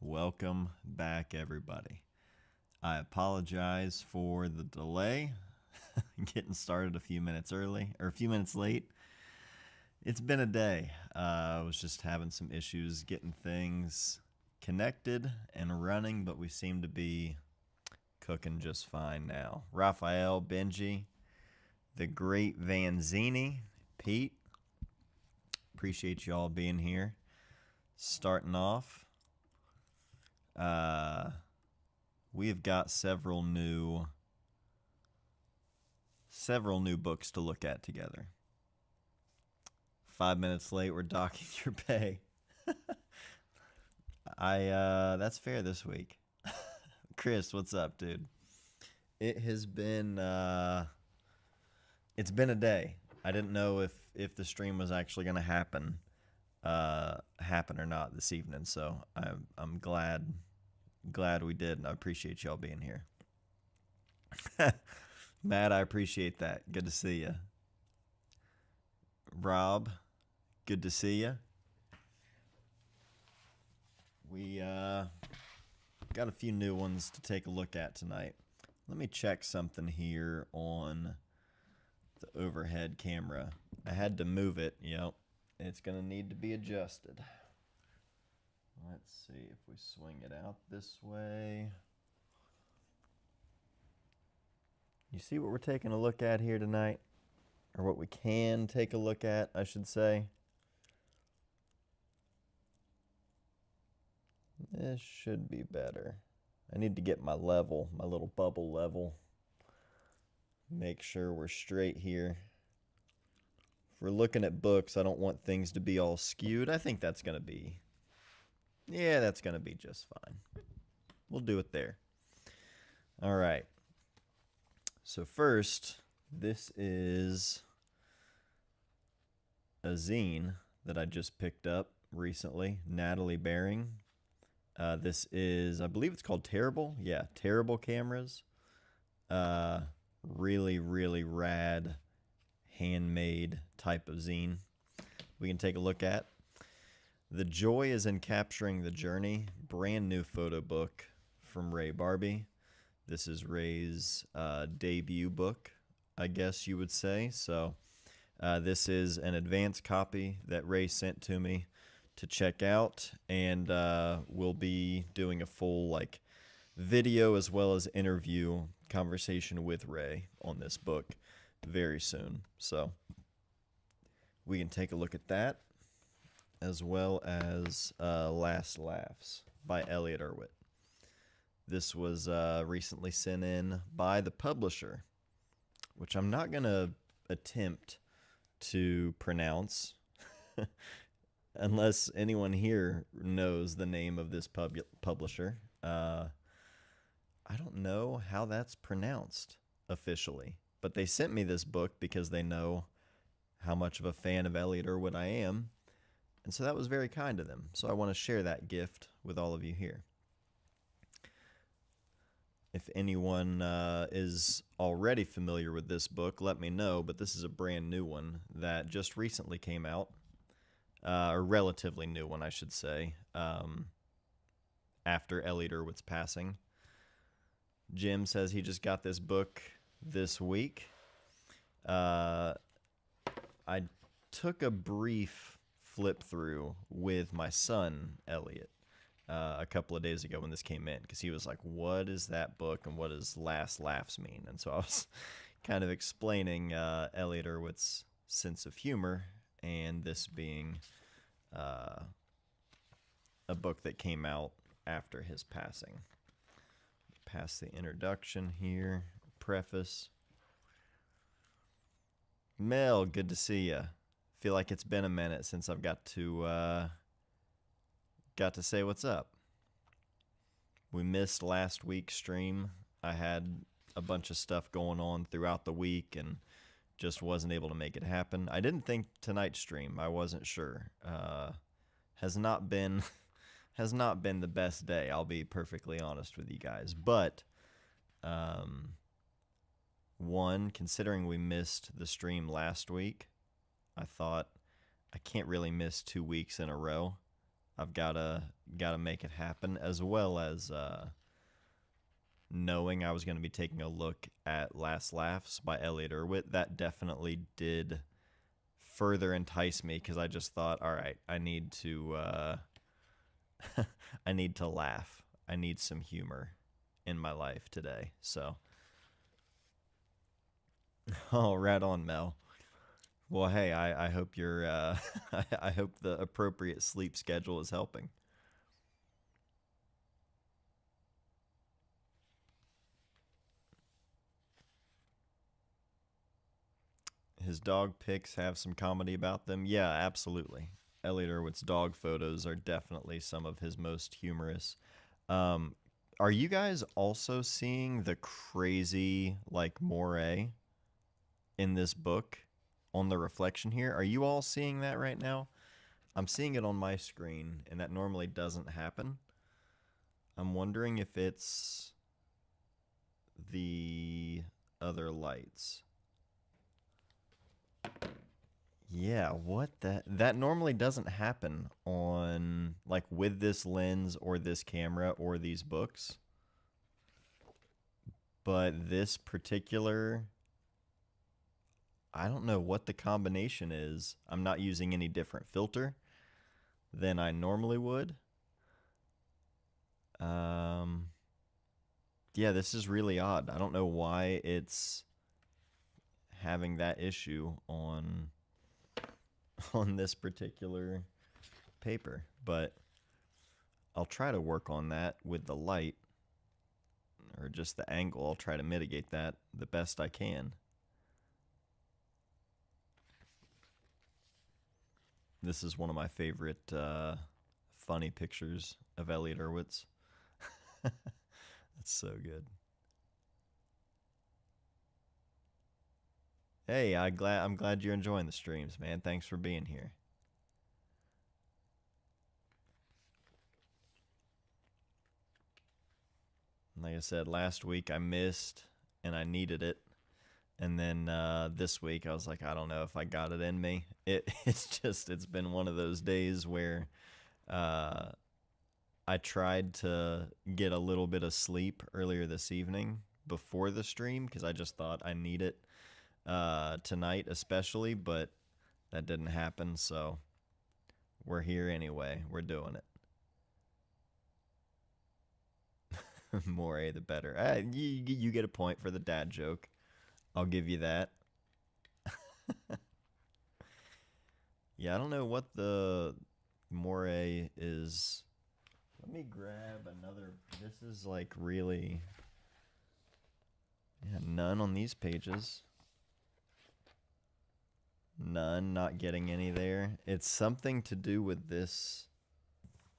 Welcome back, everybody. I apologize for the delay, getting started a few minutes early, or a few minutes late. It's been a day. I was just having some issues getting things connected and running, but we seem to be cooking just fine now. Raphael, Benji, the great Vanzini, Pete, appreciate you all being here. Starting off, we have got several new books to look at together. 5 minutes late, we're docking your pay. That's fair this week. Chris, what's up, dude? It has been it's been a day. I didn't know if the stream was actually going to happen or not this evening, so I'm glad we did, and I appreciate y'all being here. Matt, I appreciate that. Good to see you. Rob, good to see you. We got a few new ones to take a look at tonight. Let me check something here on the overhead camera. I had to move it. Yep, it's going to need to be adjusted. Let's see if we swing it out this way. You see what we're taking a look at here tonight? Or what we can take a look at, I should say. This should be better. I need to get my level, my little bubble level. Make sure we're straight here. If we're looking at books, I don't want things to be all skewed. I think that's going to be... Yeah, that's going to be just fine. We'll do it there. All right. So first, this is a zine that I just picked up recently. Natalie Baring. This is, I believe it's called Terrible. Yeah, Terrible Cameras. Really, really rad, handmade type of zine we can take a look at. The Joy is in Capturing the Journey. Brand new photo book from Ray Barbee. This is Ray's debut book, I guess you would say. So this is an advanced copy that Ray sent to me to check out, and we'll be doing a full video as well as interview conversation with Ray on this book very soon. So we can take a look at that, as well as Last Laughs by Elliot Erwitt. This was recently sent in by the publisher, which I'm not going to attempt to pronounce unless anyone here knows the name of this publisher. I don't know how that's pronounced officially, but they sent me this book because they know how much of a fan of Elliot Erwitt I am. And so that was very kind of them. So I want to share that gift with all of you here. If anyone is already familiar with this book, let me know. But this is a brand new one that just recently came out. A relatively new one, I should say, after Elliot Erwitt's passing. Jim says he just got this book this week. I took a brief flip through with my son, Elliot, a couple of days ago when this came in, because he was like, what is that book and what does Last Laughs mean? And so I was kind of explaining Elliot Erwitt's sense of humor, and this being a book that came out after his passing. Past the introduction here, preface. Mel, good to see you. Feel like it's been a minute since I've got to say what's up. We missed last week's stream. I had a bunch of stuff going on throughout the week and just wasn't able to make it happen. I didn't think tonight's stream, I wasn't sure. Has not been the best day, I'll be perfectly honest with you guys. But one, considering we missed the stream last week, I thought I can't really miss 2 weeks in a row. I've gotta make it happen, as well as knowing I was going to be taking a look at Last Laughs by Elliot Erwitt. That definitely did further entice me, because I just thought, all right, I need to I need to laugh. I need some humor in my life today. So, oh, right on, Mel. Well, hey, I hope you're I hope the appropriate sleep schedule is helping. His dog pics have some comedy about them. Yeah, absolutely. Elliot Erwitt's dog photos are definitely some of his most humorous. Um, are you guys also seeing the crazy like moray in this book on the reflection here? Are you all seeing that right now? I'm seeing it on my screen, and that normally doesn't happen. I'm wondering if it's the other lights. Yeah, what that normally doesn't happen on like with this lens or this camera or these books. But this particular, I don't know what the combination is. I'm not using any different filter than I normally would. Yeah, this is really odd. I don't know why it's having that issue on on this particular paper, but I'll try to work on that with the light, or just the angle. I'll try to mitigate that the best I can. This is one of my favorite funny pictures of Elliot Erwitt. That's so good. Hey, I'm glad you're enjoying the streams, man. Thanks for being here. Like I said, last week I missed and I needed it. And then this week I was like, I don't know if I got it in me. It's been one of those days where uh, I tried to get a little bit of sleep earlier this evening before the stream, because I just thought I need it tonight especially, but that didn't happen. So we're here anyway. We're doing it. More A the better. You get a point for the dad joke. I'll give you that. Yeah, I don't know what the moray is. Let me grab another. This is like really. Yeah, none on these pages. None, not getting any there. It's something to do with this,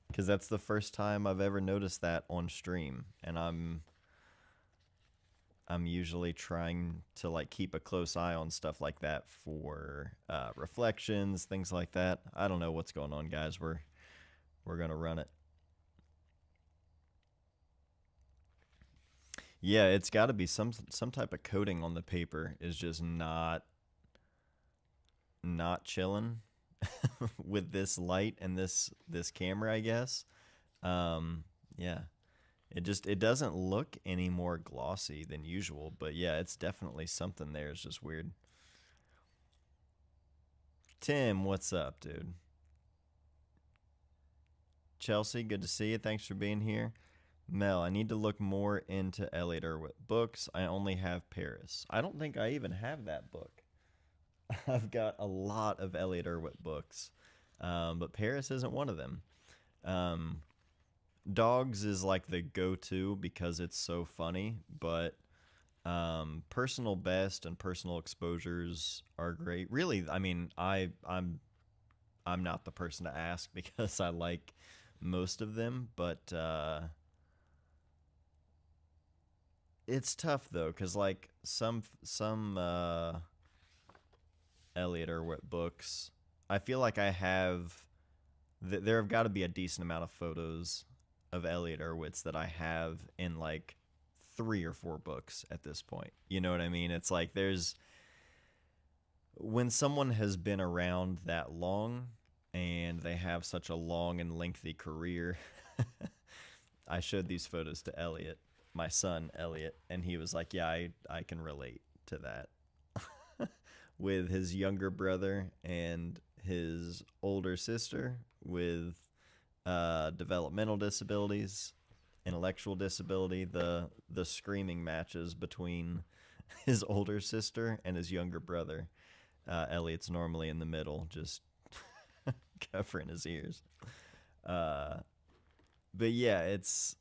because that's the first time I've ever noticed that on stream, and I'm usually trying to like keep a close eye on stuff like that for reflections, things like that. I don't know what's going on, guys. We're gonna run it. Yeah, it's got to be some type of coating on the paper is just not chilling with this light and this camera, I guess. Yeah. It doesn't look any more glossy than usual, but yeah, it's definitely something there. It's just weird. Tim, what's up, dude? Chelsea, good to see you. Thanks for being here. Mel, I need to look more into Elliot Erwitt books. I only have Paris. I don't think I even have that book. I've got a lot of Elliot Erwitt books, but Paris isn't one of them. Um, Dogs is like the go-to because it's so funny, but personal best and personal exposures are great. Really, I mean, I'm not the person to ask because I like most of them, but it's tough though, because like some Elliot Erwitt books, I feel like I have. There have got to be a decent amount of photos of Elliot Erwitt's that I have in like 3 or 4 books at this point. You know what I mean? It's like there's when someone has been around that long, and they have such a long and lengthy career. I showed these photos to Elliot, my son Elliot, and he was like, "Yeah, I can relate to that." With his younger brother and his older sister with developmental disabilities, intellectual disability, the screaming matches between his older sister and his younger brother. Elliot's normally in the middle, just covering his ears. Uh, but yeah, it's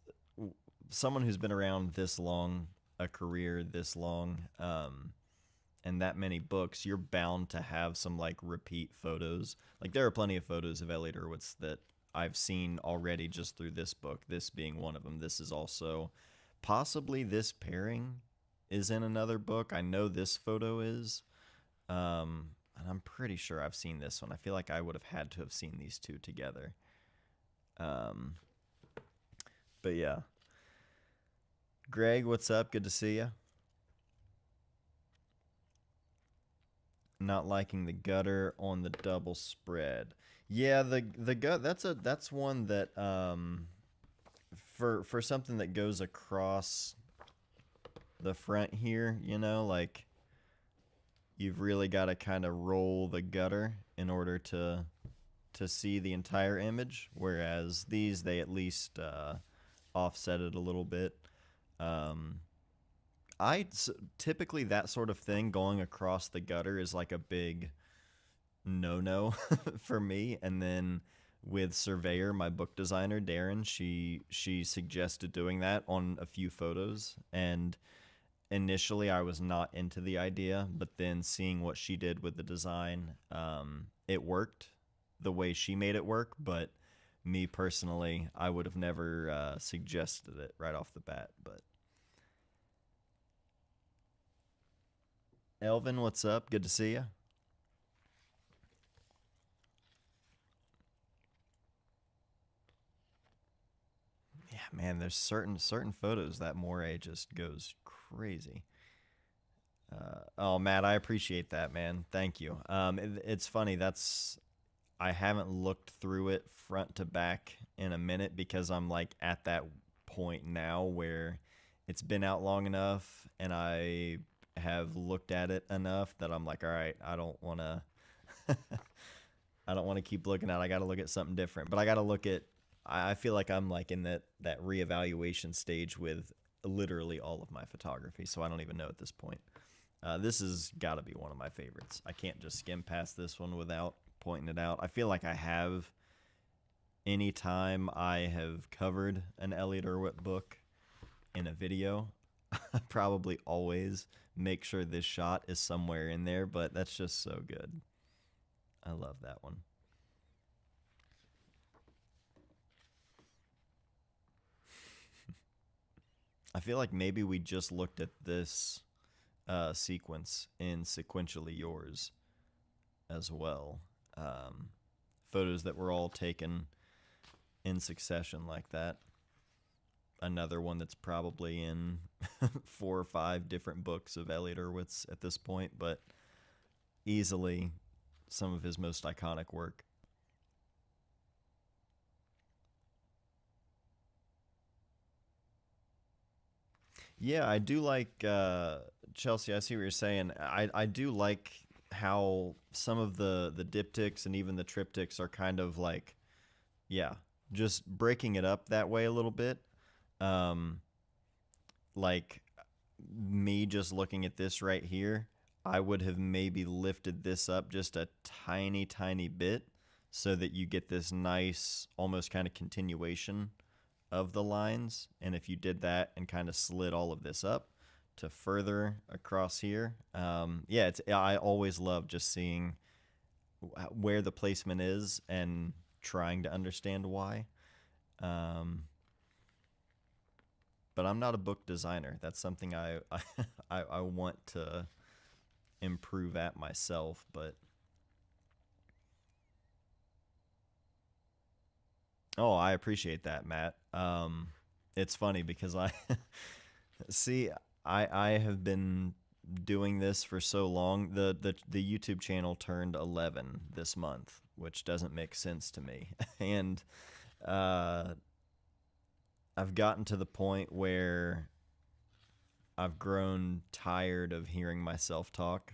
someone who's been around this long, a career this long, and that many books. You're bound to have some like repeat photos. Like there are plenty of photos of Elliot Erwitz that I've seen already just through this book. This being one of them. This is also possibly this pairing is in another book. I know this photo is. And I'm pretty sure I've seen this one. I feel like I would have had to have seen these two together. Um, but yeah. Greg, what's up? Good to see you. Not liking the gutter on the double spread. Yeah, the gut that's one that for something that goes across the front here, like you've really got to kind of roll the gutter in order to see the entire image, whereas these they at least offset it a little bit. Um, typically that sort of thing going across the gutter is like a big no for me. And then with Surveyor, my book designer Darren, she suggested doing that on a few photos, and initially I was not into the idea, but then seeing what she did with the design, it worked the way she made it work. But me personally, I would have never suggested it right off the bat. But Elvin, what's up? Good to see you. Yeah, man, there's certain photos that Moray just goes crazy. Oh, Matt, I appreciate that, man. Thank you. It's funny. I haven't looked through it front to back in a minute because I'm like at that point now where it's been out long enough and I have looked at it enough that I'm like, all right, I don't want to I don't want to keep looking at it. I got to look at something different. But I got to look at I feel like I'm like in that reevaluation stage with literally all of my photography, so I don't even know at this point. This has got to be one of my favorites. I can't just skim past this one without pointing it out. I feel like I have anytime I have covered an Elliot Erwitt book in a video, I probably always make sure this shot is somewhere in there, but that's just so good. I love that one. I feel like maybe we just looked at this sequence in Sequentially Yours as well. Um, Photos that were all taken in succession like that. Another one that's probably in 4 or 5 different books of Elliot Erwitt's at this point, but easily some of his most iconic work. Yeah, I do like Chelsea. I see what you're saying. I do like how some of the diptychs and even the triptychs are kind of like, yeah, just breaking it up that way a little bit. Um, like me just looking at this right here, I would have maybe lifted this up just a tiny bit so that you get this nice, almost kind of continuation of the lines. And if you did that and kind of slid all of this up to further across here, yeah, I always love just seeing where the placement is and trying to understand why. Um, but I'm not a book designer. That's something I want to improve at myself. But oh, I appreciate that, Matt. It's funny because I see I have been doing this for so long. The YouTube channel turned 11 this month, which doesn't make sense to me. And uh, I've gotten to the point where I've grown tired of hearing myself talk.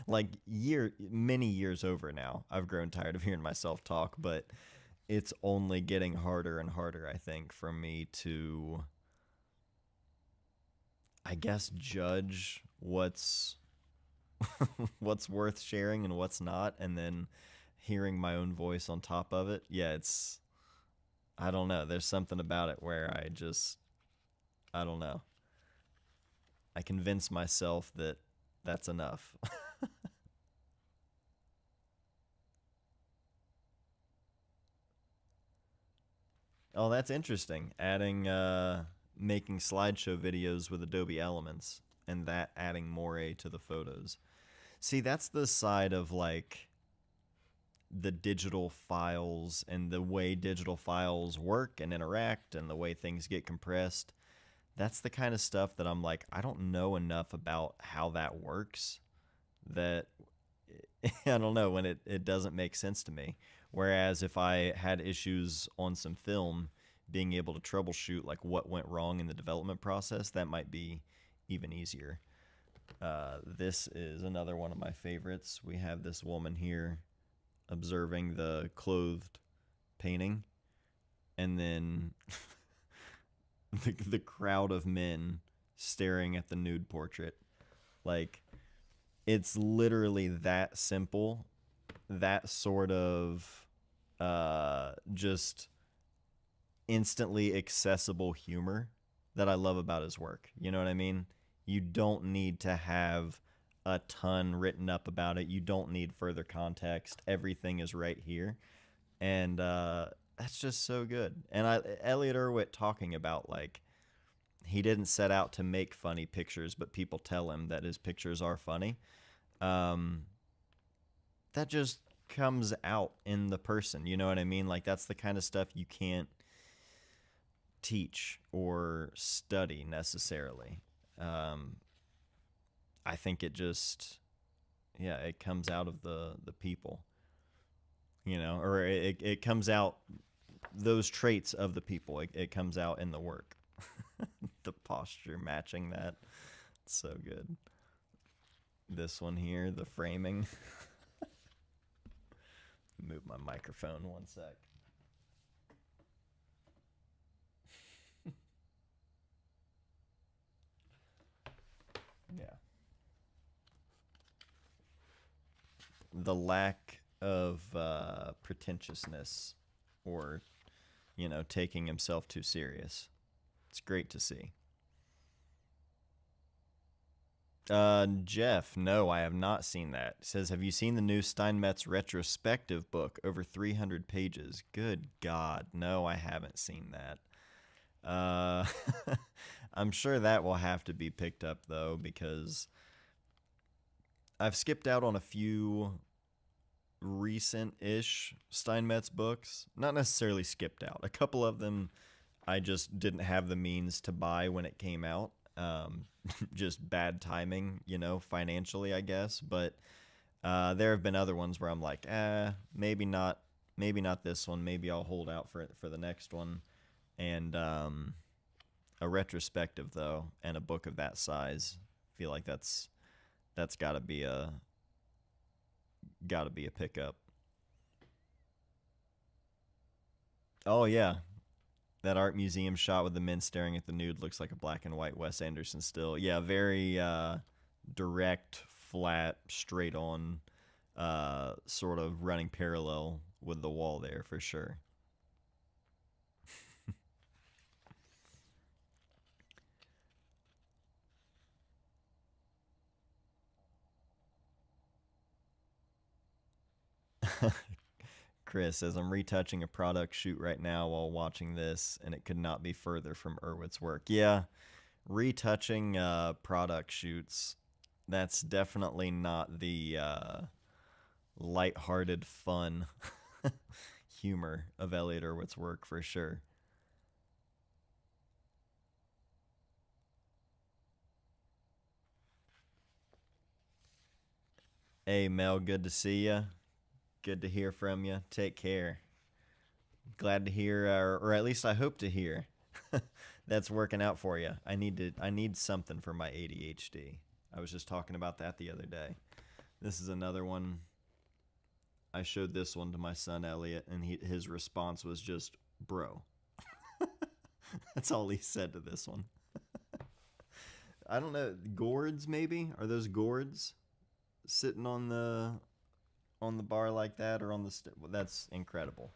Like many years over now, I've grown tired of hearing myself talk, but it's only getting harder and harder, I think, for me to, I guess, judge what's what's worth sharing and what's not, and then hearing my own voice on top of it. Yeah, it's, I don't know. There's something about it where I don't know. I convince myself that that's enough. Oh, that's interesting. Making slideshow videos with Adobe Elements and that adding Moray to the photos. See, that's the side of like the digital files and the way digital files work and interact and the way things get compressed. That's the kind of stuff that I'm like, I don't know enough about how that works, that I don't know, when it doesn't make sense to me. Whereas if I had issues on some film, being able to troubleshoot like what went wrong in the development process, that might be even easier. This is another one of my favorites. We have this woman here observing the clothed painting, and then the crowd of men staring at the nude portrait. Like, it's literally that simple, that sort of just instantly accessible humor that I love about his work. You know what I mean? You don't need to have a ton written up about it. You don't need further context. Everything is right here. And that's just so good. And Elliot Erwitt talking about, like, he didn't set out to make funny pictures, but people tell him that his pictures are funny. Um, that just comes out in the person. You know what I mean? Like, that's the kind of stuff you can't teach or study necessarily. I think it just, yeah, it comes out of the people, you know, or it comes out, those traits of the people, it comes out in the work. The posture matching that. It's so good. This one here, the framing. Move my microphone one sec. Yeah. The lack of pretentiousness or, you know, taking himself too serious. It's great to see. Jeff, no, I have not seen that. It says, have you seen the new Steinmetz retrospective book, over 300 pages? Good God, no, I haven't seen that. I'm sure that will have to be picked up, though, because I've skipped out on a few recent-ish Steinmetz books. Not necessarily skipped out. A couple of them I just didn't have the means to buy when it came out. Just bad timing, you know, financially, I guess. But there have been other ones where I'm like, maybe not this one. Maybe I'll hold out for the next one. And a retrospective, though, and a book of that size, I feel like that's gotta be a pickup. Oh yeah, that art museum shot with the men staring at the nude looks like a black and white Wes Anderson still. Yeah, very direct, flat, straight on, sort of running parallel with the wall there for sure. Chris says, I'm retouching a product shoot right now while watching this, and it could not be further from Erwitt's work. Yeah, retouching product shoots, that's definitely not the lighthearted fun humor of Elliot Erwitt's work for sure. Hey, Mel, good to see you. Good to hear from you. Take care. Glad to hear, or at least I hope to hear, that's working out for you. I need something for my ADHD. I was just talking about that the other day. This is another one. I showed this one to my son Elliot, and his response was just, "Bro." That's all he said to this one. I don't know, gourds maybe? Are those gourds sitting on the bar like that, or on the well, that's incredible.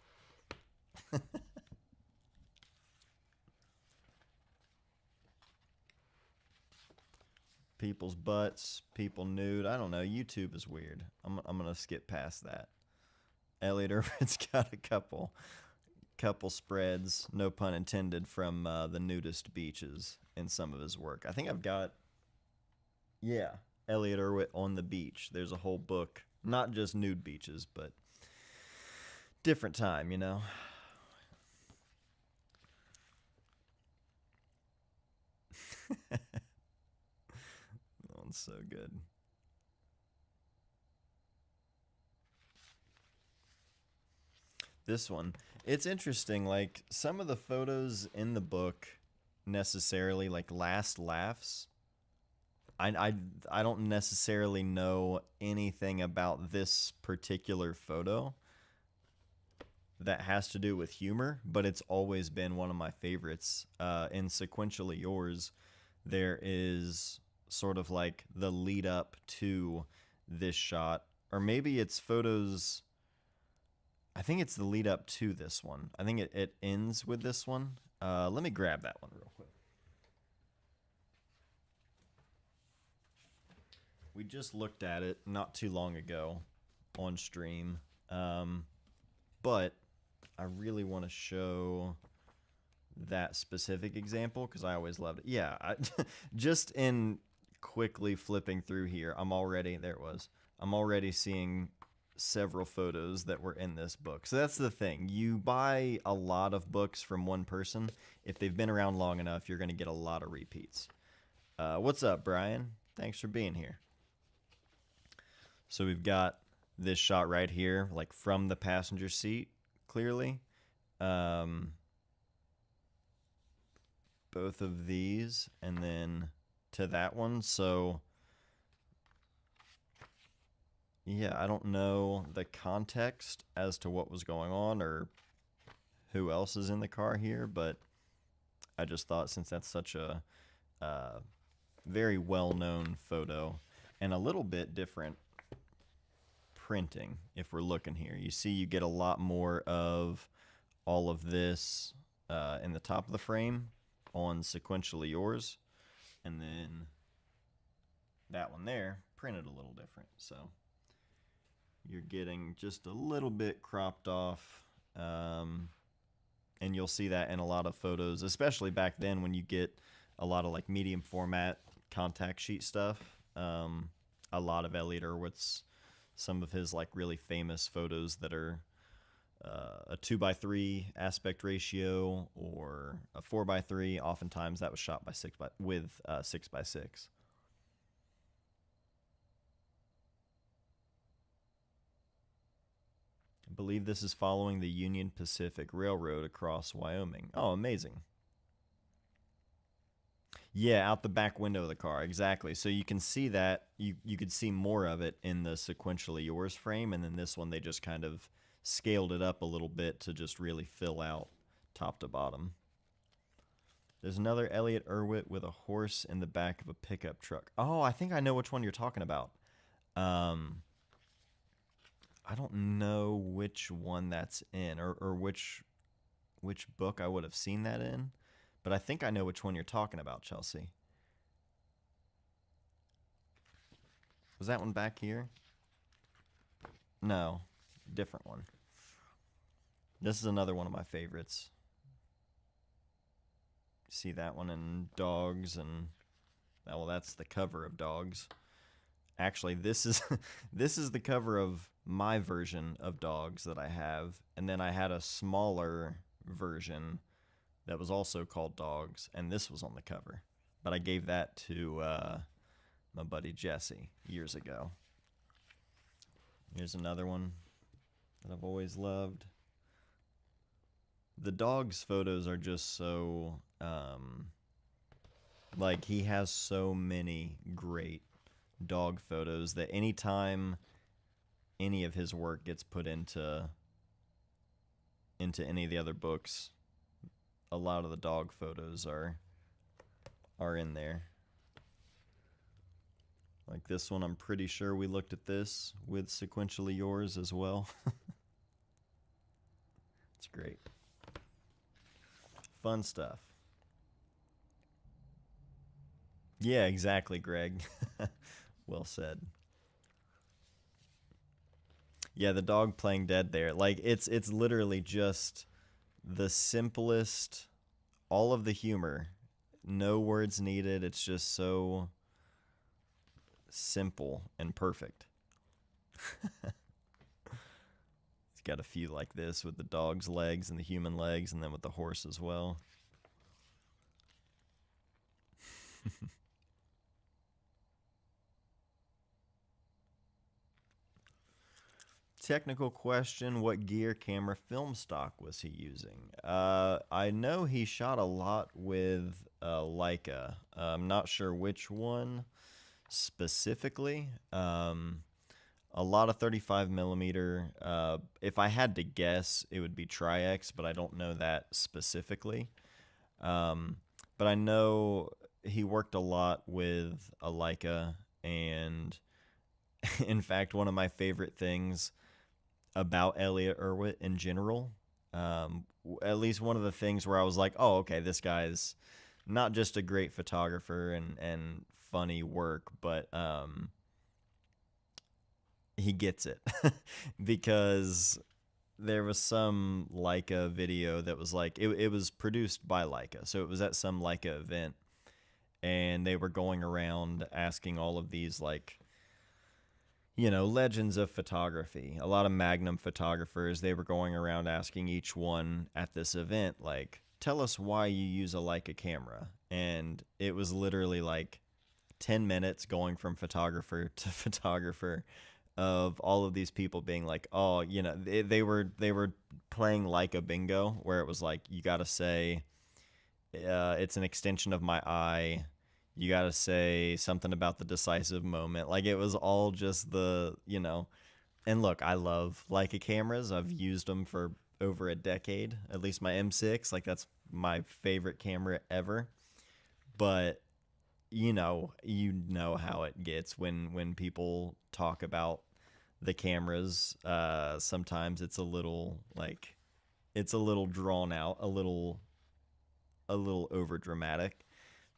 People's butts, people nude. I don't know. YouTube is weird. I'm gonna skip past that. Elliot Irvin's got a couple spreads, no pun intended, from the nudist beaches in some of his work. I think I've got, yeah, Elliot Irwin on the beach. There's a whole book, not just nude beaches, but different time, you know. That one's so good. This one, it's interesting. Like some of the photos in the book, necessarily like last laughs. I don't necessarily know anything about this particular photo that has to do with humor, but it's always been one of my favorites. In Sequentially Yours, there is sort of like the lead up to this shot, or maybe it's photos. I think it's the lead up to this one. I think it ends with this one. Let me grab that one real quick. We just looked at it not too long ago on stream, but I really want to show that specific example because I always loved it. Yeah, just in quickly flipping through here, there it was. I'm already seeing several photos that were in this book. So that's the thing. You buy a lot of books from one person. If they've been around long enough, you're going to get a lot of repeats. What's up, Brian? Thanks for being here. So we've got this shot right here, like from the passenger seat, clearly. Both of these, and then to that one. So yeah, I don't know the context as to what was going on or who else is in the car here, but I just thought since that's such a very well-known photo and a little bit different printing, if we're looking here, you see you get a lot more of all of this in the top of the frame on Sequentially Yours, and then that one there printed a little different. So you're getting just a little bit cropped off, and you'll see that in a lot of photos, especially back then when you get a lot of like medium format contact sheet stuff. A lot of Elliot Irwitz, some of his like really famous photos that are a 2:3 aspect ratio or a 4:3. Oftentimes that was shot by 6:6. I believe this is following the Union Pacific Railroad across Wyoming. Oh, amazing. Yeah, out the back window of the car, exactly. So you can see that. You could see more of it in the Sequentially Yours frame, and then this one they just kind of scaled it up a little bit to just really fill out top to bottom. There's another Elliot Irwit with a horse in the back of a pickup truck. Oh, I think I know which one you're talking about. I don't know which one that's in, or which book I would have seen that in, but I think I know which one you're talking about, Chelsea. Was that one back here? No, different one. This is another one of my favorites. See that one in Dogs, and well, that's the cover of Dogs. Actually, this is this is the cover of my version of Dogs that I have, and then I had a smaller version that was also called Dogs, and this was on the cover. But I gave that to my buddy Jesse years ago. Here's another one that I've always loved. The dog's photos are just so, like, he has so many great dog photos that anytime any of his work gets put into any of the other books, a lot of the dog photos are in there. Like this one, I'm pretty sure we looked at this with Sequentially Yours as well. It's great. Fun stuff. Yeah, exactly, Greg. Well said. Yeah, the dog playing dead there. Like it's literally just the simplest, all of the humor, no words needed. It's just so simple and perfect. He's got a few like this with the dog's legs and the human legs, and then with the horse as well. Technical question: what gear, camera, film stock was he using? I know he shot a lot with Leica. I'm not sure which one specifically. A lot of 35 millimeter. If I had to guess, it would be Tri-X, but I don't know that specifically. But I know he worked a lot with a Leica, and in fact, one of my favorite things about Elliot Erwitt in general, at least one of the things where I was like, oh, okay, this guy's not just a great photographer and funny work, but he gets it. Because there was some Leica video that was like, it was produced by Leica, so it was at some Leica event, and they were going around asking all of these, like, you know, legends of photography, a lot of Magnum photographers. They were going around asking each one at this event, like, tell us why you use a Leica camera. And it was literally like 10 minutes going from photographer to photographer of all of these people being like, oh, you know, they were playing Leica bingo, where it was like, you got to say, it's an extension of my eye. You got to say something about the decisive moment. Like, it was all just the, you know. And look, I love Leica cameras. I've used them for over a decade, at least my M6. Like, that's my favorite camera ever. But, you know how it gets when people talk about the cameras. Sometimes it's a little, like, it's a little drawn out, a little over dramatic.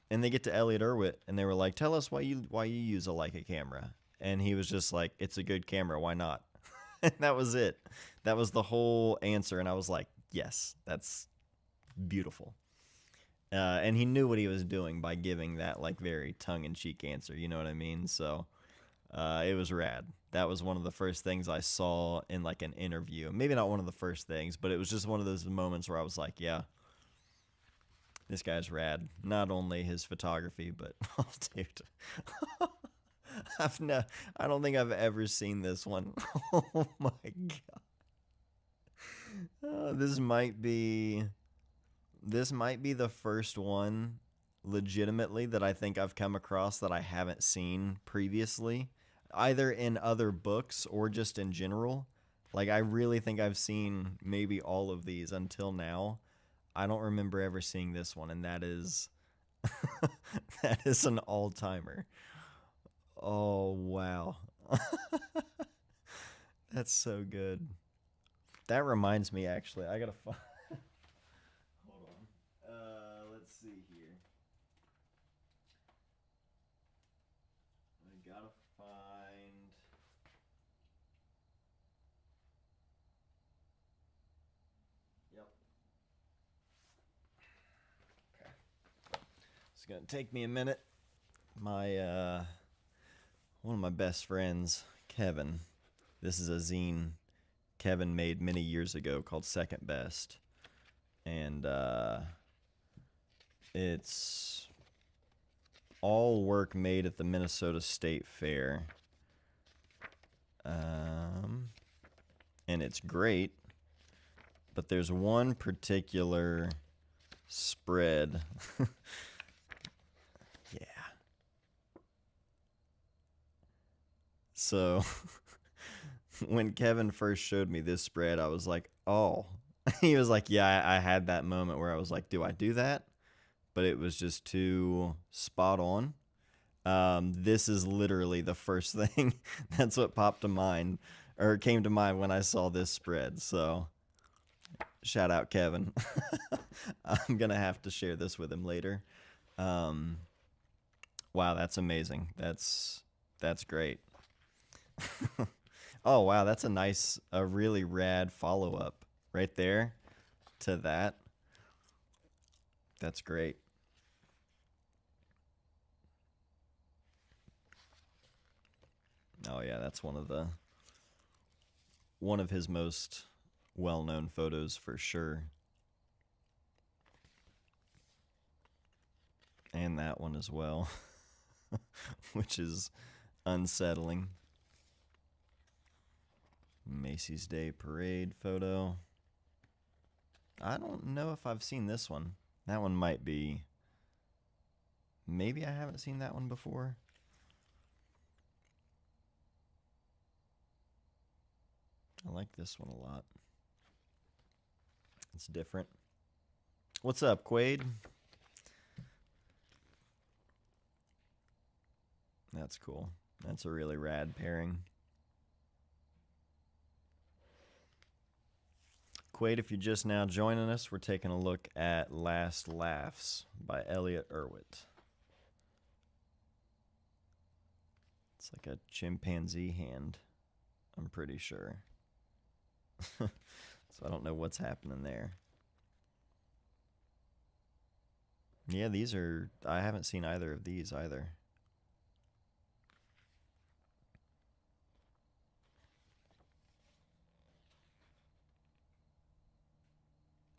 And they get to Elliot Erwitt, and they were like, tell us why you use a Leica camera. And he was just like, it's a good camera, why not? And that was it. That was the whole answer. And I was like, yes, that's beautiful. And he knew what he was doing by giving that, like, very tongue-in-cheek answer, you know what I mean? So it was rad. That was one of the first things I saw in, like, an interview. Maybe not one of the first things, but it was just one of those moments where I was like, yeah, this guy's rad. Not only his photography, but oh, dude, I don't think I've ever seen this one. Oh my god, this might be the first one, legitimately, that I think I've come across that I haven't seen previously, either in other books or just in general. Like, I really think I've seen maybe all of these until now. I don't remember ever seeing this one, and that is that is an all-timer. Oh, wow. That's so good. That reminds me, actually, I gotta find. Hold on. Let's see here. I gotta find. Yep. Okay. It's gonna take me a minute. My one of my best friends, Kevin. This is a zine Kevin made many years ago called Second Best. And it's all work made at the Minnesota State Fair. and it's great, but there's one particular spread. Yeah. So when Kevin first showed me this spread, I was like, oh. He was like, yeah, I had that moment where I was like, do I do that? But it was just too spot on. This is literally the first thing. That's what popped to mind, or came to mind when I saw this spread. So shout out Kevin. I'm gonna have to share this with him later. Wow, that's amazing. That's great. Oh wow, that's a really rad follow-up right there to that. That's great. Oh yeah, that's one of his most well-known photos for sure. And that one as well, which is unsettling. Macy's Day Parade photo. I don't know if I've seen this one. That one might be. Maybe I haven't seen that one before. I like this one a lot. It's different. What's up, Quaid? That's cool. That's a really rad pairing. Quaid, if you're just now joining us, we're taking a look at Last Laughs by Elliot Erwitt. It's like a chimpanzee hand, I'm pretty sure. So I don't know what's happening there. Yeah, I haven't seen either of these either.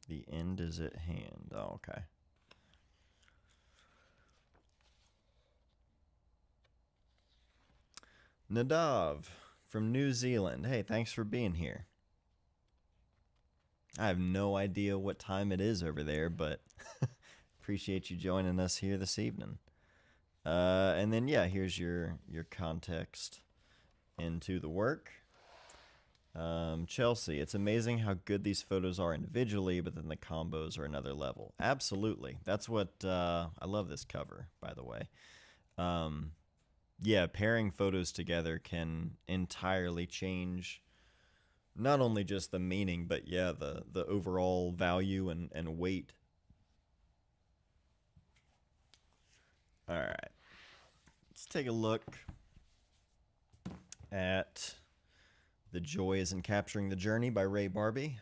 The end is at hand. Oh, okay. Nadav from New Zealand. Hey, thanks for being here. I have no idea what time it is over there, but appreciate you joining us here this evening. And then, yeah, here's your context into the work. Chelsea, it's amazing how good these photos are individually, but then the combos are another level. Absolutely. That's what I love this cover, by the way. Yeah, pairing photos together can entirely change not only just the meaning, but yeah, the overall value and weight. All right. Let's take a look at The Joy is in Capturing the Journey by Ray Barbee.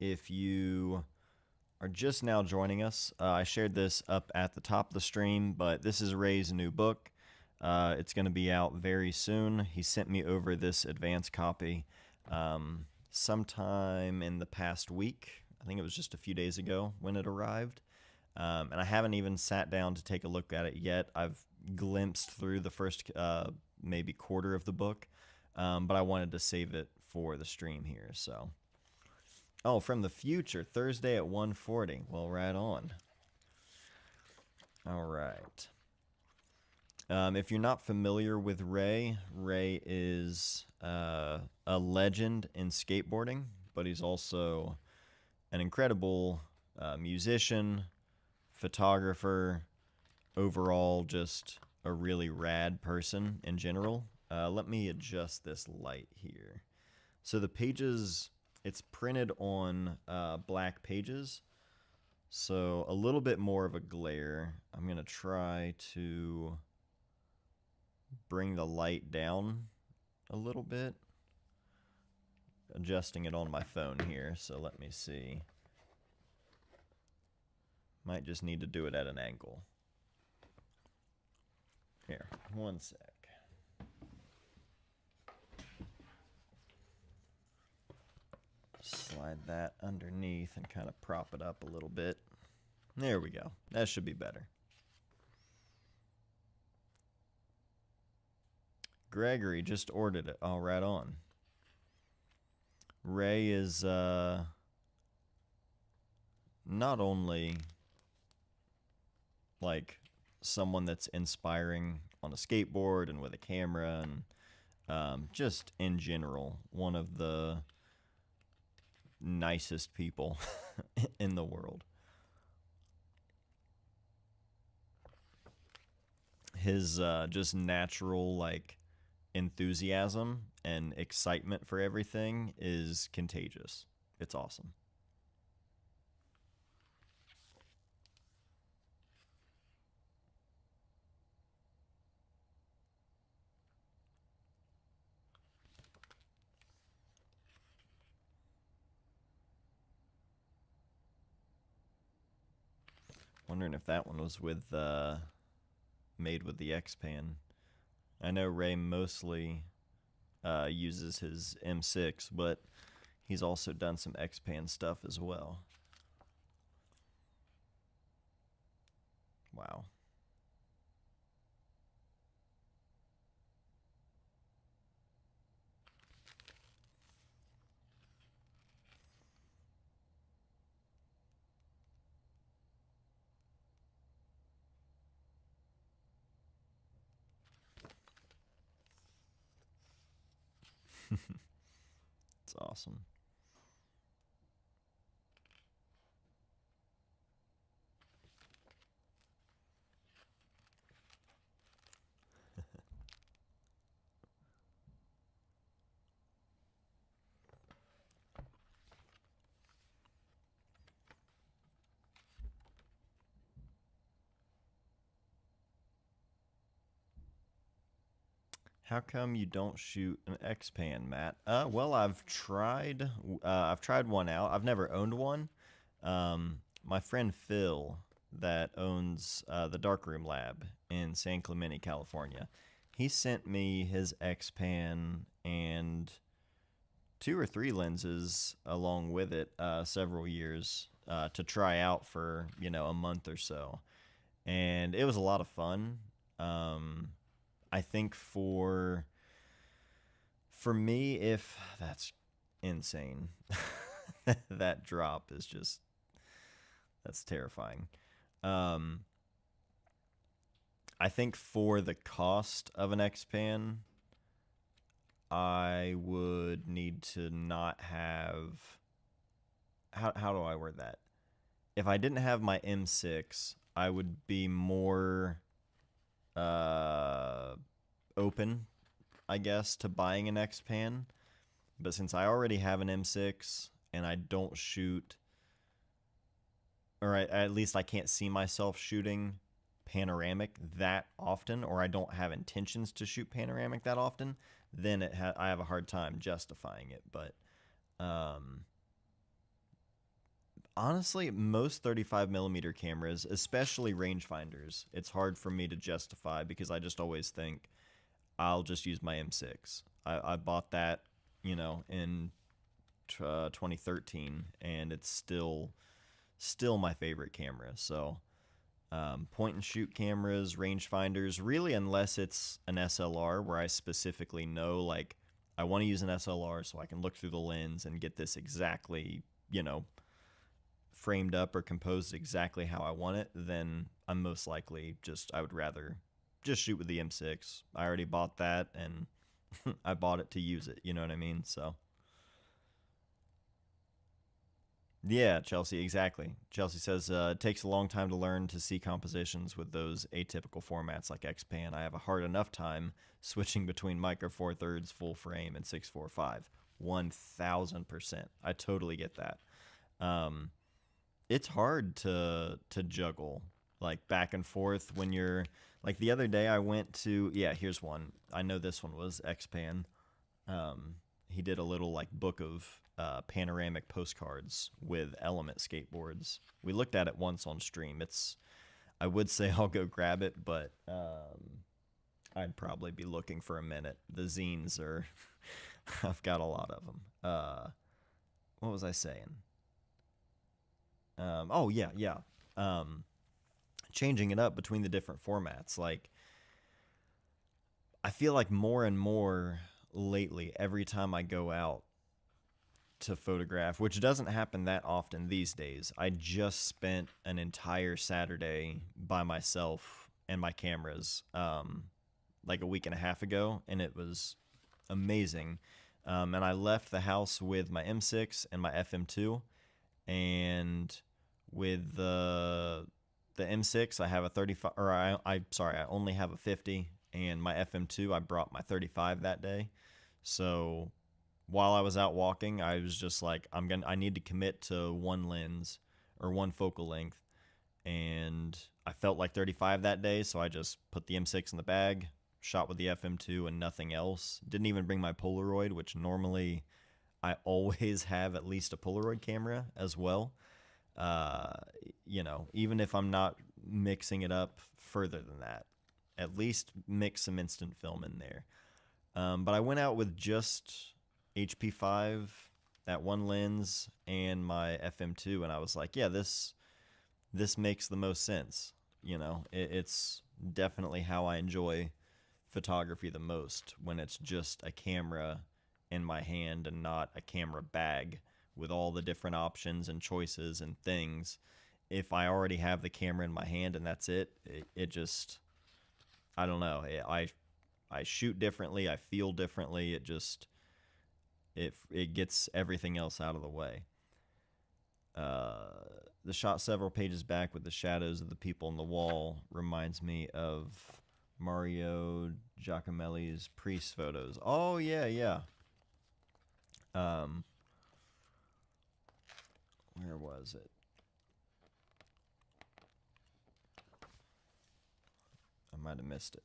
If you are just now joining us, I shared this up at the top of the stream, but this is Ray's new book. It's going to be out very soon. He sent me over this advance copy sometime in the past week. I think it was just a few days ago when it arrived. And I haven't even sat down to take a look at it yet. I've glimpsed through the first maybe quarter of the book, but I wanted to save it for the stream here. So, oh, from the future, Thursday at 1:40. Well, right on. All right. If you're not familiar with Ray, Ray is a legend in skateboarding, but he's also an incredible musician, photographer, overall just a really rad person in general. Let me adjust this light here. So the pages, it's printed on black pages, so a little bit more of a glare. I'm going to try to bring the light down a little bit. Adjusting it on my phone here, so let me see. Might just need to do it at an angle. Here, one sec. Slide that underneath and kind of prop it up a little bit. There we go. That should be better. Gregory just ordered it. Oh, right on. Ray is not only like someone that's inspiring on a skateboard and with a camera and just in general, one of the nicest people in the world. His just natural like enthusiasm and excitement for everything is contagious. It's awesome. Wondering if that one was with made with the X-Pan. I know Ray mostly uses his M6, but he's also done some X-Pan stuff as well. Wow. It's awesome. How come you don't shoot an X-Pan, Matt? Well, I've tried one out. I've never owned one. My friend Phil, that owns the Darkroom Lab in San Clemente, California, he sent me his X-Pan and two or three lenses along with it, several years to try out for a month or so, and it was a lot of fun. Um, I think for me, if that's insane, that drop is just that's terrifying. Um, I think for the cost of an X-Pan, I would need to not have. How do I word that? If I didn't have my M6, I would be more uh, open, I guess, to buying an X-Pan. But since I already have an M6 and I don't shoot, or at least I can't see myself shooting panoramic that often, or I don't have intentions to shoot panoramic that often, then I have a hard time justifying it. But um, honestly, most 35 millimeter cameras, especially rangefinders, it's hard for me to justify because I just always think I'll just use my M6. I bought that, in 2013, and it's still my favorite camera. So point and shoot cameras, rangefinders, really, unless it's an SLR where I specifically know like I want to use an SLR so I can look through the lens and get this exactly, framed up or composed exactly how I want it, then I'm most likely I would rather just shoot with the M6. I already bought that and I bought it to use it, you know what I mean? So, yeah, Chelsea, exactly. Chelsea says it takes a long time to learn to see compositions with those atypical formats like Xpan. I have a hard enough time switching between Micro Four Thirds, full frame, and 645. 1000%. I totally get that. Um, it's hard to juggle like back and forth when you're like the other day I went to here's one. I know this one was Xpan. He did a little like book of panoramic postcards with Element skateboards. We looked at it once on stream. I would say I'll go grab it, but I'd probably be looking for a minute. The zines are I've got a lot of them. What was I saying? Oh yeah, yeah. Um, Changing it up between the different formats. Like I feel like more and more lately, every time I go out, to photograph, which doesn't happen that often these days. I just spent an entire Saturday by myself and my cameras, like a week and a half ago, and it was amazing. And I left the house with my M6 and my FM2, and with the M6, I have a 35, or I only have a 50, and my FM2, I brought my 35 that day. So while I was out walking, I was just like, I need to commit to one lens or one focal length, and I felt like 35 that day, so I just put the M6 in the bag, shot with the FM2 and nothing else. Didn't even bring my Polaroid, which normally I always have at least a Polaroid camera as well. Even if I'm not mixing it up further than that, at least mix some instant film in there. But I went out with just HP5, that one lens, and my FM2, and I was like, yeah, this makes the most sense. It's definitely how I enjoy photography the most, when it's just a camera in my hand and not a camera bag with all the different options and choices and things. If I already have the camera in my hand and that's it just, I don't know. I shoot differently. I feel differently. It gets everything else out of the way. The shot several pages back with the shadows of the people on the wall reminds me of Mario Giacomelli's Priest photos. Oh, yeah. Where was it? I might have missed it.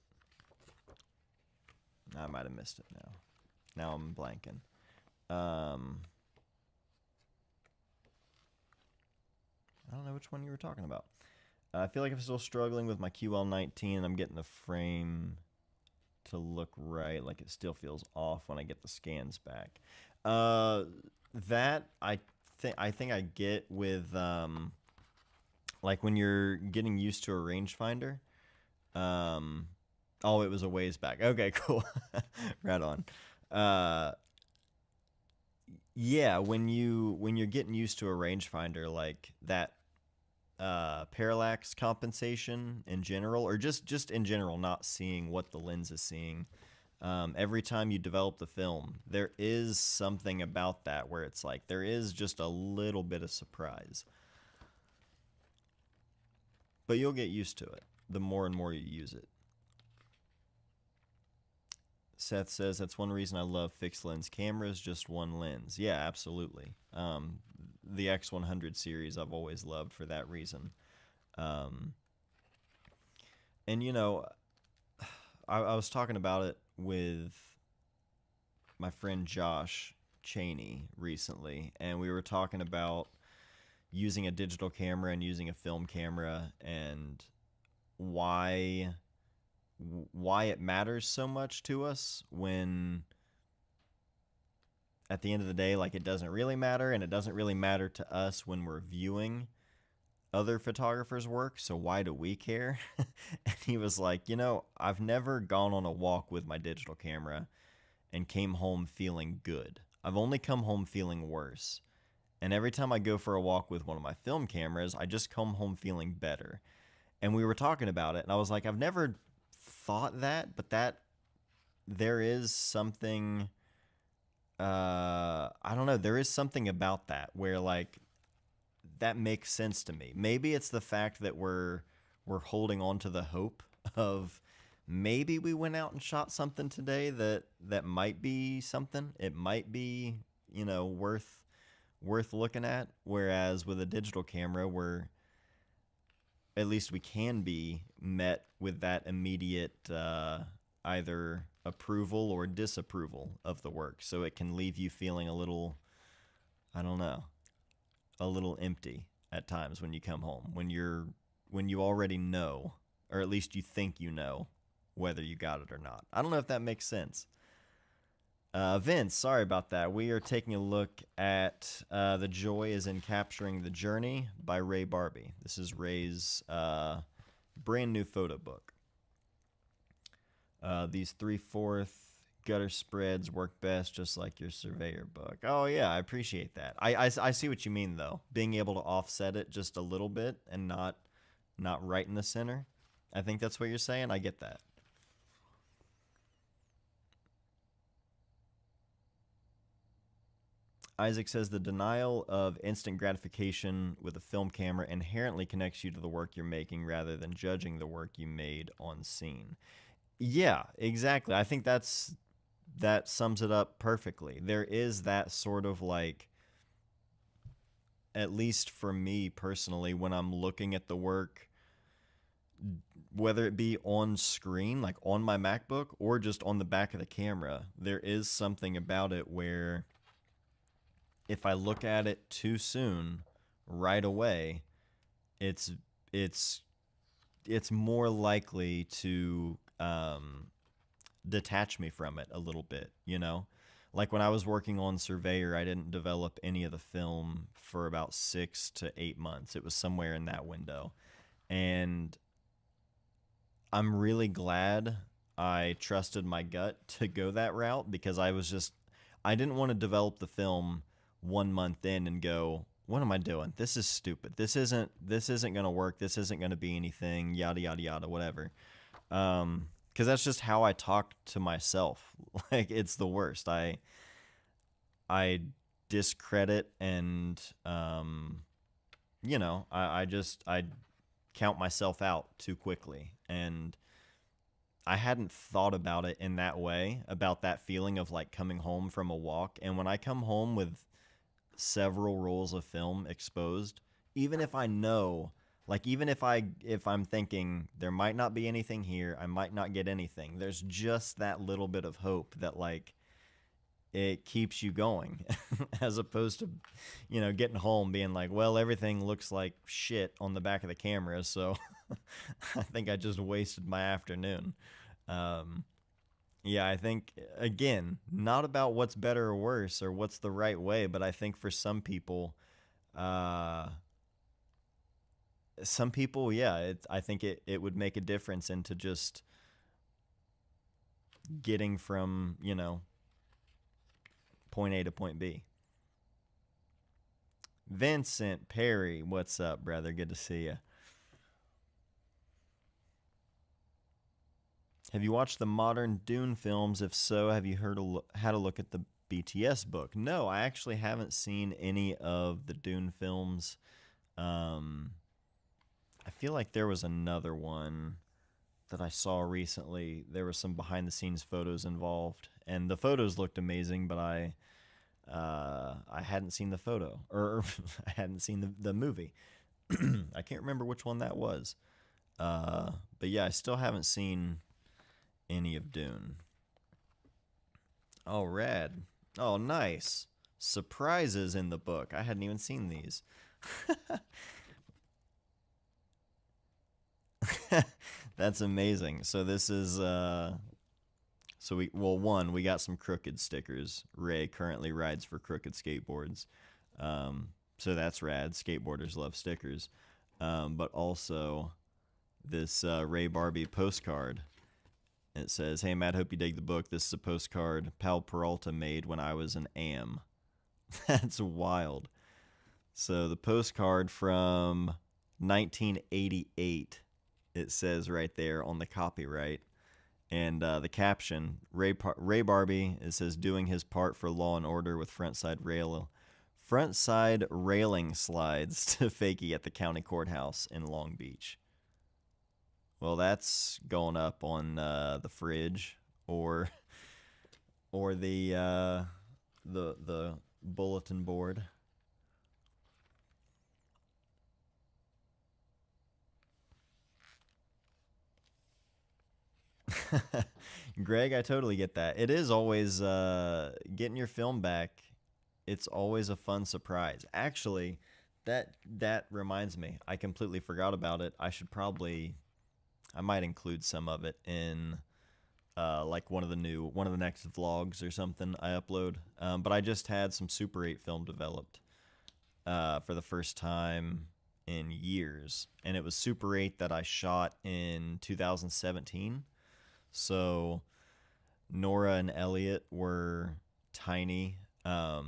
I might have missed it now. Now I'm blanking. I don't know which one you were talking about. I feel like I'm still struggling with my QL19, and I'm getting the frame to look right. Like it still feels off when I get the scans back. That I think I get with like when you're getting used to a rangefinder. Oh, it was a ways back. Okay, cool. Right on. Yeah, when you're getting used to a rangefinder, like that parallax compensation in general, or just in general, not seeing what the lens is seeing. Every time you develop the film, there is something about that where it's like there is just a little bit of surprise. But you'll get used to it the more and more you use it. Seth says that's one reason I love fixed lens cameras, just one lens. Yeah, absolutely. The X100 series I've always loved for that reason. And I was talking about it with my friend Josh Cheney recently, and we were talking about using a digital camera and using a film camera, and why it matters so much to us, when at the end of the day, like, it doesn't really matter, and it doesn't really matter to us when we're viewing other photographers' work, so why do we care? And he was like, I've never gone on a walk with my digital camera and came home feeling good. I've only come home feeling worse. And every time I go for a walk with one of my film cameras, I just come home feeling better. And we were talking about it, and I was like, I've never thought that, but that there is something, I don't know, there is something about that where, like, that makes sense to me. Maybe it's the fact that we're holding on to the hope of maybe we went out and shot something today that might be something. It might be, worth looking at. Whereas with a digital camera, at least we can be met with that immediate either approval or disapproval of the work. So it can leave you feeling a little, I don't know, a little empty at times when you come home, when you already know, or at least you think you know, whether you got it or not. I don't know if that makes sense. Vince, sorry about that. We are taking a look at The Joy is in Capturing the Journey by Ray Barbee. This is Ray's brand new photo book. These 3/4 Gutter spreads work best, just like your surveyor book. Oh yeah, I appreciate that. I see what you mean though. Being able to offset it just a little bit and not right in the center. I think that's what you're saying. I get that. Isaac says the denial of instant gratification with a film camera inherently connects you to the work you're making rather than judging the work you made on scene. Yeah, exactly. I think that sums it up perfectly. There is that sort of like, at least for me personally, when I'm looking at the work, whether it be on screen, like on my MacBook, or just on the back of the camera, there is something about it where if I look at it too soon, right away, it's it's it's more likely to detach me from it a little bit, you know? Like when I was working on Surveyor, I didn't develop any of the film for about 6 to 8 months. It was somewhere in that window. And I'm really glad I trusted my gut to go that route because I didn't want to develop the film 1 month in and go, what am I doing? This is stupid. This isn't going to work. This isn't going to be anything, yada, yada, yada, whatever. Because that's just how I talk to myself. Like it's the worst. I discredit and I count myself out too quickly, and I hadn't thought about it in that way, about that feeling of like coming home from a walk. And when I come home with several rolls of film exposed, even if I know, like even if I'm thinking there might not be anything here, I might not get anything, there's just that little bit of hope that like it keeps you going as opposed to, getting home being like, well, everything looks like shit on the back of the camera, so I think I just wasted my afternoon. um, yeah, I think, again, not about what's better or worse or what's the right way, but I think for uh, some people, yeah, I think it would make a difference into just getting from, point A to point B. Vincent Perry, what's up, brother? Good to see you. Have you watched the modern Dune films? If so, have you had a look at the BTS book? No, I actually haven't seen any of the Dune films. Um, I feel like there was another one that I saw recently. There was some behind the scenes photos involved, and the photos looked amazing, but I hadn't seen the photo, or I hadn't seen the movie. I can't remember which one that was. But yeah, I still haven't seen any of Dune. Oh, rad. Oh, nice. Surprises in the book. I hadn't even seen these. That's amazing. So this is we got some Crooked stickers. Ray currently rides for Crooked skateboards. So that's rad. Skateboarders love stickers. But also this Ray Barbie postcard. It says, "Hey Matt, hope you dig the book. This is a postcard Pal Peralta made when I was an AM." That's wild. So the postcard from 1988, it says right there on the copyright. And the caption, Ray Barbie, it says, doing his part for law and order with frontside railing slides to fakie at the county courthouse in Long Beach. Well, that's going up on the fridge or the bulletin board. Greg, I totally get that. It is always getting your film back. It's always a fun surprise. Actually, that reminds me. I completely forgot about it. I might include some of it in like one of the next vlogs or something I upload. But I just had some Super 8 film developed for the first time in years, and it was Super 8 that I shot in 2017. So Nora and Elliot were tiny. I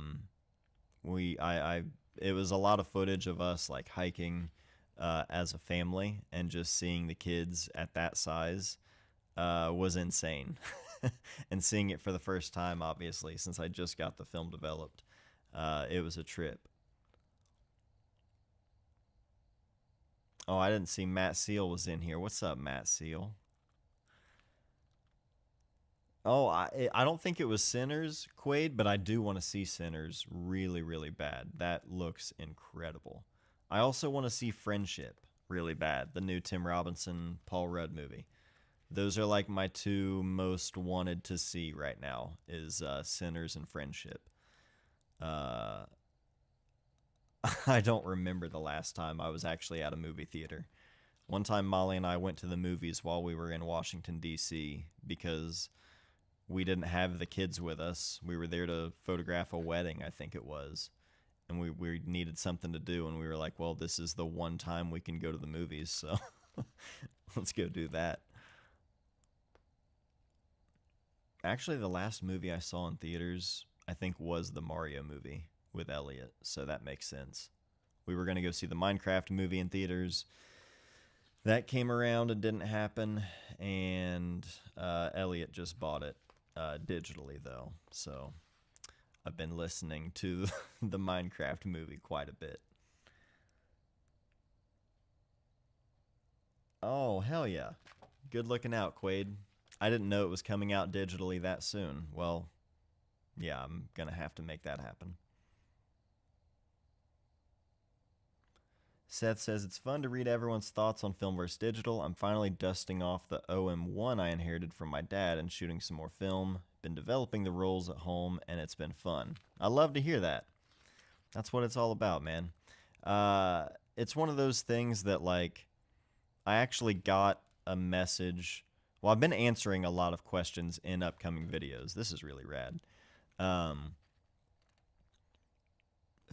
it was a lot of footage of us like hiking as a family, and just seeing the kids at that size was insane. And seeing it for the first time, obviously, since I just got the film developed, it was a trip. Oh, I didn't see Matt Seal was in here. What's up, Matt Seal? Oh, I don't think it was Sinners, Quaid, but I do want to see Sinners really, really bad. That looks incredible. I also want to see Friendship really bad, the new Tim Robinson, Paul Rudd movie. Those are like my two most wanted to see right now is Sinners and Friendship. Uh, I don't remember the last time I was actually at a movie theater. One time, Molly and I went to the movies while we were in Washington, D.C., because we didn't have the kids with us. We were there to photograph a wedding, I think it was. And we needed something to do. And we were like, well, this is the one time we can go to the movies. So let's go do that. Actually, the last movie I saw in theaters, I think, was the Mario movie with Elliot. So that makes sense. We were going to go see the Minecraft movie in theaters. That came around and didn't happen. And Elliot just bought it digitally, though. So I've been listening to the Minecraft movie quite a bit. Oh, hell yeah. Good looking out, Quaid. I didn't know it was coming out digitally that soon. Well, yeah, I'm going to have to make that happen. Seth says it's fun to read everyone's thoughts on film versus digital. I'm finally dusting off the OM1 I inherited from my dad and shooting some more film. Been developing the roles at home, and it's been fun. I love to hear that. That's what it's all about, man. It's one of those things that, like, I actually got a message. Well, I've been answering a lot of questions in upcoming videos. This is really rad.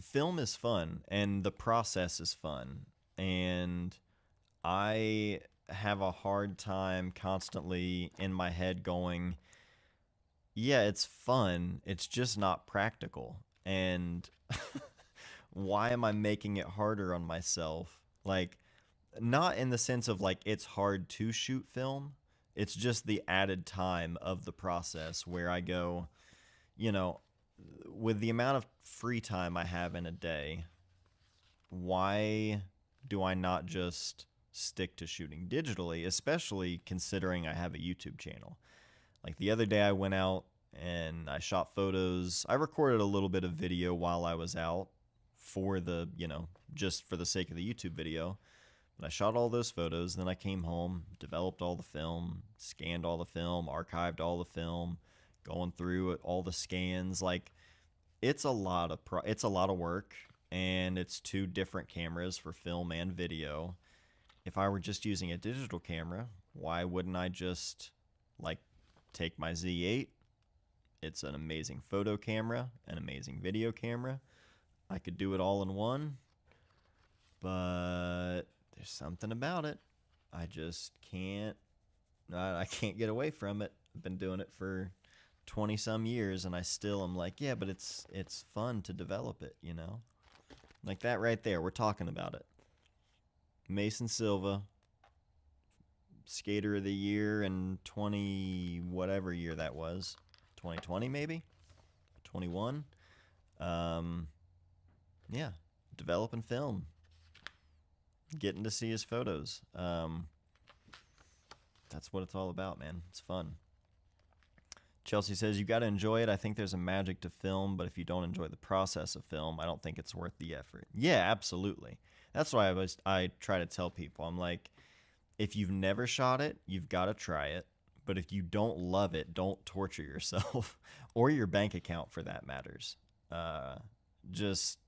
Film is fun, and the process is fun. And I have a hard time constantly in my head going, yeah, it's fun. It's just not practical. And why am I making it harder on myself? Like, not in the sense of like it's hard to shoot film. It's just the added time of the process where I go, you know, with the amount of free time I have in a day, why do I not just stick to shooting digitally, especially considering I have a YouTube channel? Like the other day, I went out and I shot photos. I recorded a little bit of video while I was out for the, just for the sake of the YouTube video. But I shot all those photos. Then I came home, developed all the film, scanned all the film, archived all the film, going through it, all the scans. Like it's a lot of it's a lot of work, and it's two different cameras for film and video. If I were just using a digital camera, why wouldn't I just like take my Z8? It's an amazing photo camera, an amazing video camera. I could do it all in one, but there's something about it. I just can't. I can't get away from it. I've been doing it for 20 some years, and I still am like, yeah, but it's fun to develop it, Like that right there. We're talking about it. Mason Silva, Skater of the Year in 20 whatever year that was. 2020 maybe? 21? Yeah, developing film. Getting to see his photos. That's what it's all about, man. It's fun. Chelsea says, you got to enjoy it. I think there's a magic to film, but if you don't enjoy the process of film, I don't think it's worth the effort. Yeah, absolutely. That's why I try to tell people. I'm like, if you've never shot it, you've got to try it. But if you don't love it, don't torture yourself or your bank account for that matters. Just,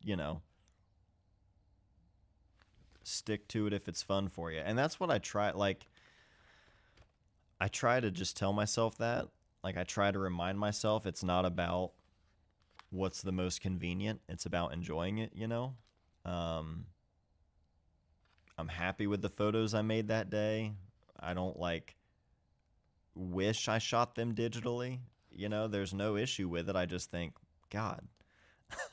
stick to it if it's fun for you. And that's what I try. Like, I try to just tell myself that. Like, I try to remind myself it's not about what's the most convenient. It's about enjoying it, I'm happy with the photos I made that day. I don't, wish I shot them digitally. there's no issue with it. I just think, God,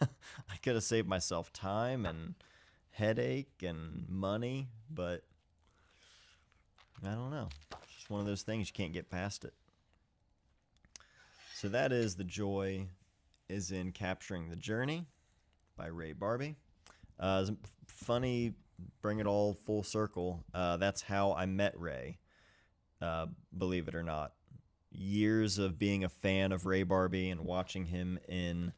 I could have saved myself time and headache and money, but I don't know. It's just one of those things, you can't get past it. So that is The Joy is in Capturing the Journey by Ray Barbee. It's funny, bring it all full circle. That's how I met Ray, believe it or not. Years of being a fan of Ray Barbee and watching him in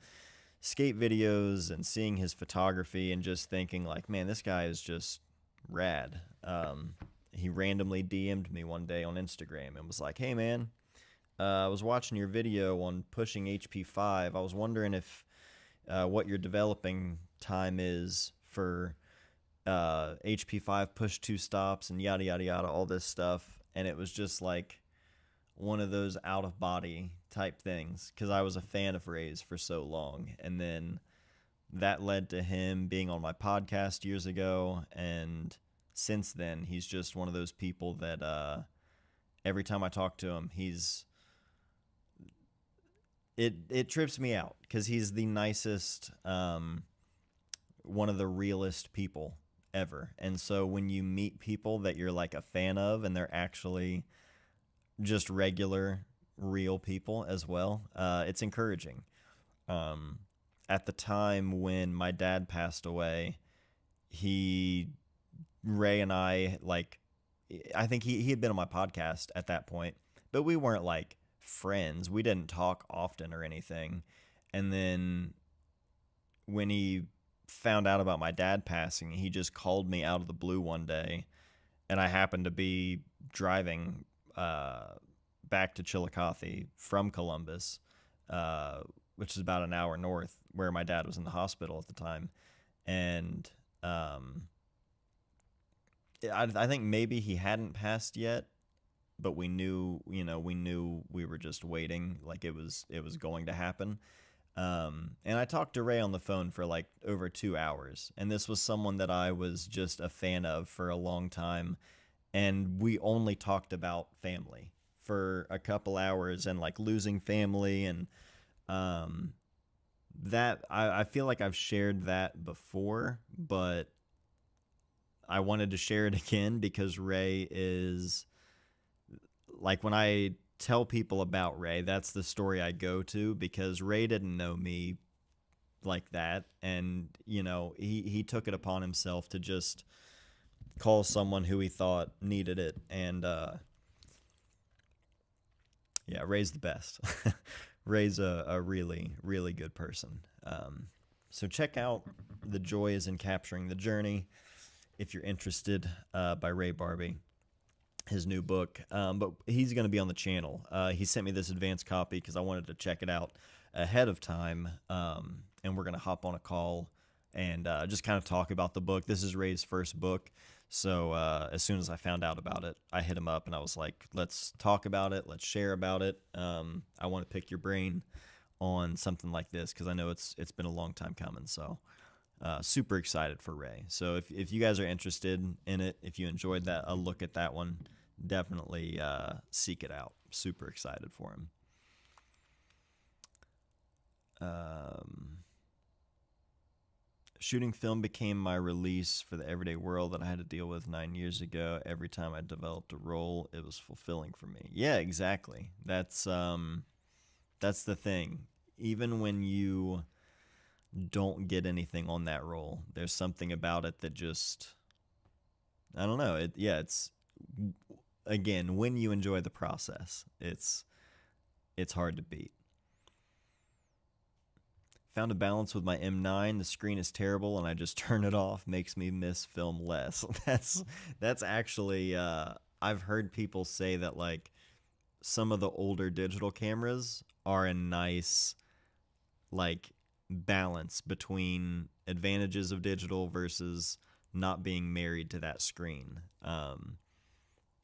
skate videos and seeing his photography and just thinking like, man, this guy is just rad. He randomly DM'd me one day on Instagram and was like, hey man, I was watching your video on pushing HP5. I was wondering if what your developing time is for HP5 push 2 stops and yada yada yada, all this stuff. And it was just like one of those out of body type things, because I was a fan of Ray's for so long, and then that led to him being on my podcast years ago, and since then he's just one of those people that every time I talk to him, it trips me out because he's the nicest, one of the realest people ever. And so when you meet people that you're like a fan of and they're actually just regular, real people as well, it's encouraging. At the time when my dad passed away, Ray and I, like, I think he had been on my podcast at that point, but we weren't like friends. We didn't talk often or anything. And then when he found out about my dad passing, he just called me out of the blue one day, and I happened to be driving back to Chillicothe from Columbus, which is about an hour north, where my dad was in the hospital at the time. And I think maybe he hadn't passed yet, but we knew we were just waiting, like it was going to happen. And I talked to Ray on the phone for like over 2 hours, and this was someone that I was just a fan of for a long time, and we only talked about family for a couple hours and like losing family. And that I feel like I've shared that before, but I wanted to share it again because Ray is like, when I tell people about Ray, that's the story I go to, because Ray didn't know me like that, and he took it upon himself to just call someone who he thought needed it. And yeah, Ray's the best. Ray's a really, really good person. So check out The Joy is in Capturing the Journey if you're interested, by Ray Barbee, his new book. But he's going to be on the channel. He sent me this advanced copy because I wanted to check it out ahead of time, and we're going to hop on a call and just kind of talk about the book. This is Ray's first book. So as soon as I found out about it, I hit him up and I was like, let's talk about it. Let's share about it. I want to pick your brain on something like this because I know it's been a long time coming. So super excited for Ray. So if you guys are interested in it, if you enjoyed that, a look at that one, definitely seek it out. Super excited for him. Shooting film became my release for the everyday world that I had to deal with 9 years ago. Every time I developed a role, it was fulfilling for me. Yeah, exactly. That's the thing. Even when you don't get anything on that role, there's something about it that just, I don't know. It's again, when you enjoy the process, it's hard to beat. Found a balance with my M9. The screen is terrible, and I just turn it off. Makes me miss film less. That's actually, I've heard people say that like some of the older digital cameras are a nice like balance between advantages of digital versus not being married to that screen.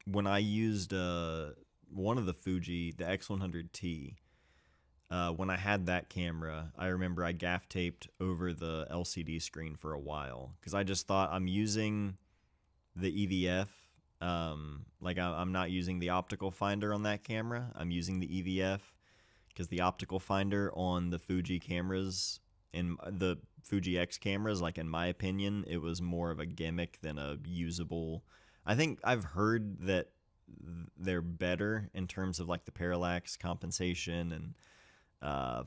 When I used one of the Fuji, the X100T, when I had that camera, I remember I gaff taped over the LCD screen for a while because I just thought I'm using the EVF. Like I'm not using the optical finder on that camera. I'm using the EVF because the optical finder on the Fuji cameras, in the Fuji X cameras, like in my opinion, it was more of a gimmick than a usable. I think I've heard that they're better in terms of like the parallax compensation and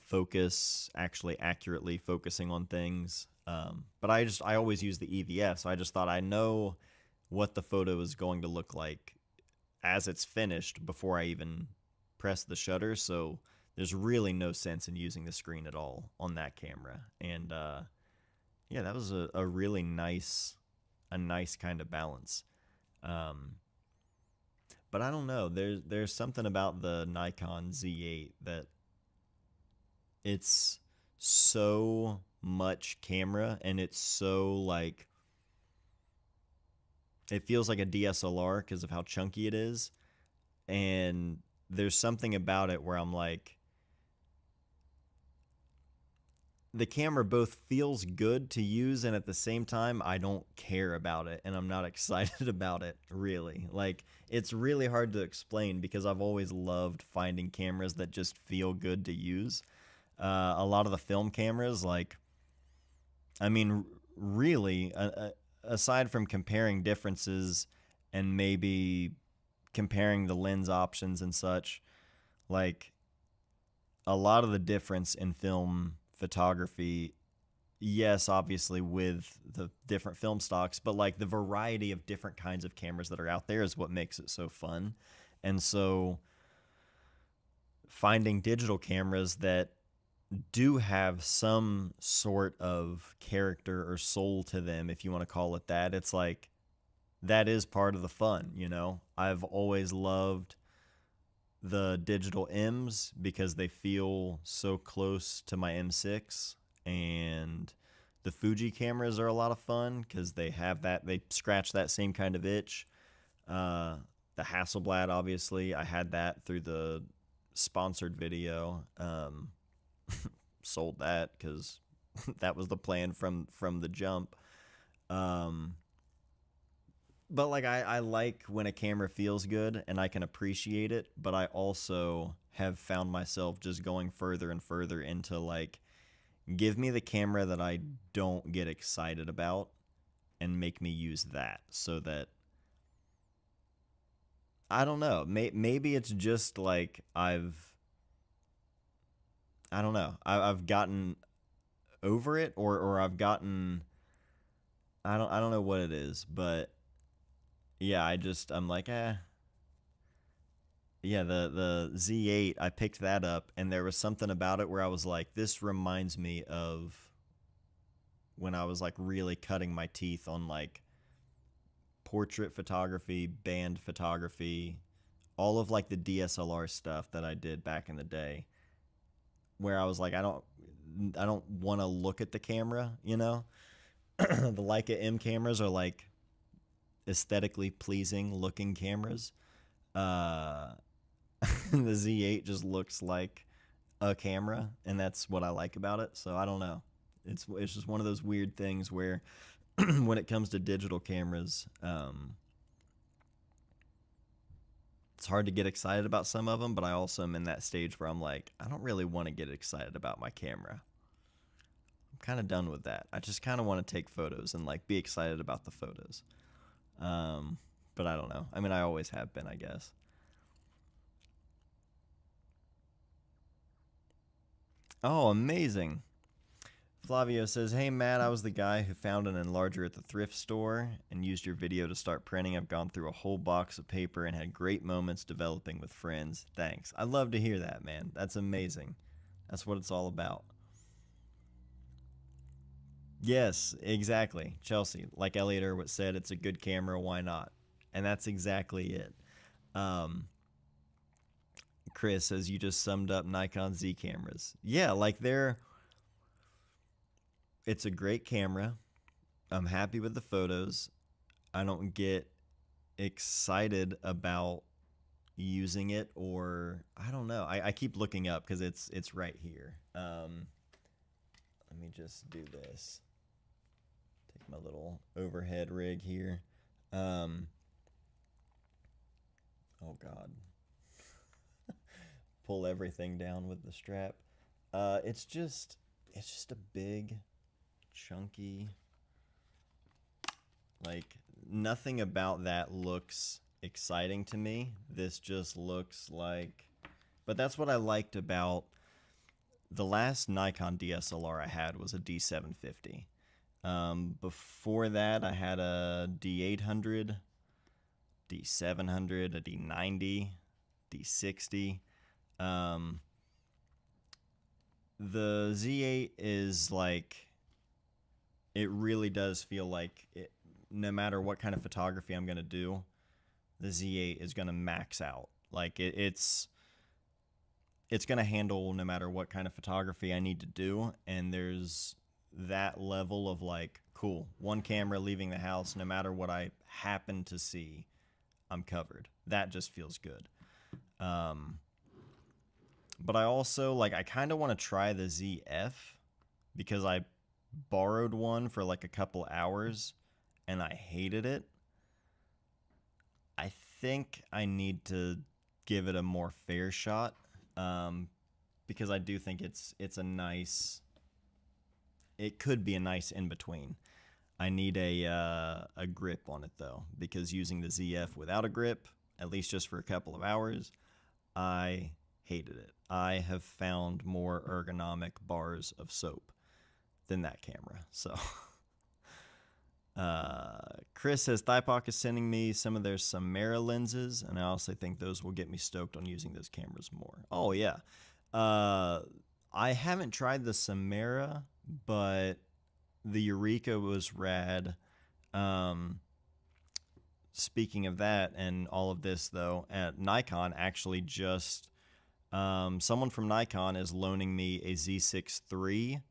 focus, actually accurately focusing on things. But I always use the EVF, so I just thought I know what the photo is going to look like as it's finished before I even press the shutter. So there's really no sense in using the screen at all on that camera. And yeah, that was a really nice kind of balance. But I don't know. There's something about the Nikon Z8 that it's so much camera, and it's so like, it feels like a DSLR because of how chunky it is. And there's something about it where I'm like, the camera both feels good to use, and at the same time I don't care about it and I'm not excited about it, really. Like, it's really hard to explain because I've always loved finding cameras that just feel good to use. A lot of the film cameras, like, I mean, really, aside from comparing differences and maybe comparing the lens options and such, like, a lot of the difference in film photography, yes, obviously with the different film stocks, but like the variety of different kinds of cameras that are out there is what makes it so fun. And so finding digital cameras that do have some sort of character or soul to them, if you want to call it that, it's like, that is part of the fun, you know? I've always loved the digital M's because they feel so close to my M6, and the Fuji cameras are a lot of fun because they have that, they scratch that same kind of itch. The Hasselblad, obviously, I had that through the sponsored video. Sold that because that was the plan from the jump. But like, I like when a camera feels good and I can appreciate it, but I also have found myself just going further and further into like, give me the camera that I don't get excited about and make me use that, so that, I don't know, maybe it's just like I don't know, I've gotten over it, or I've gotten, I don't know what it is, but yeah, I'm like, yeah, the Z8, I picked that up, and there was something about it where I was like, this reminds me of when I was like really cutting my teeth on like portrait photography, band photography, all of like the DSLR stuff that I did back in the day, where I was like, I don't want to look at the camera, you know? The Leica M cameras are like aesthetically pleasing looking cameras. Uh, the Z8 just looks like a camera, and that's what I like about it. So I don't know. It's just one of those weird things where when it comes to digital cameras, it's hard to get excited about some of them, but I also am in that stage where I'm like, I don't really want to get excited about my camera. I'm kind of done with that. I just kind of want to take photos and like be excited about the photos. But I don't know. I mean, I always have been, I guess. Oh, amazing. Flavio says, hey, Matt, I was the guy who found an enlarger at the thrift store and used your video to start printing. I've gone through a whole box of paper and had great moments developing with friends. Thanks. I love to hear that, man. That's amazing. That's what it's all about. Yes, exactly. Chelsea, like Elliot Erwitt said, it's a good camera. Why not? And that's exactly it. Um, Chris says, you just summed up Nikon Z cameras. Yeah, like it's a great camera. I'm happy with the photos. I don't get excited about using it, or I don't know. I keep looking up because it's right here. Let me just do this. Take my little overhead rig here. Oh God. pull everything down with the strap. It's just a big, chunky, like, nothing about that looks exciting to me. This just looks like, but that's what I liked about the last Nikon DSLR I had was a D750. Before that, I had a D800, D700, a D90, D60. The Z8 is like, it really does feel like it, no matter what kind of photography I'm going to do, the Z8 is going to max out. Like it's going to handle no matter what kind of photography I need to do. And there's that level of like, cool, one camera leaving the house, no matter what I happen to see, I'm covered. That just feels good. But I also, like, I kind of want to try the ZF because I borrowed one for like a couple hours and I hated it. I think I need to give it a more fair shot, because I do think it's a nice, it could be a nice in between. I need a grip on it though, because using the ZF without a grip, at least just for a couple of hours, I hated it. I have found more ergonomic bars of soap than that camera. So Chris says Thypoc is sending me some of their Samara lenses, and I also think those will get me stoked on using those cameras more. Oh yeah. I haven't tried the Samara, but the Eureka was rad. Speaking of that and all of this though, at Nikon actually just someone from Nikon is loaning me a Z6 III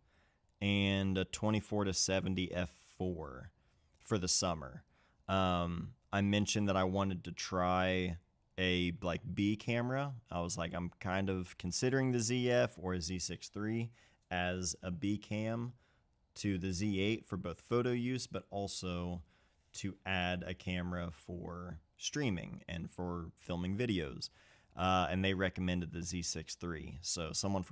and a 24-70 f4 for the summer. I mentioned that I wanted to try a like B camera. I was like, I'm kind of considering the ZF or a Z6 III as a B cam to the Z8 for both photo use, but also to add a camera for streaming and for filming videos. And they recommended the Z6 III. So someone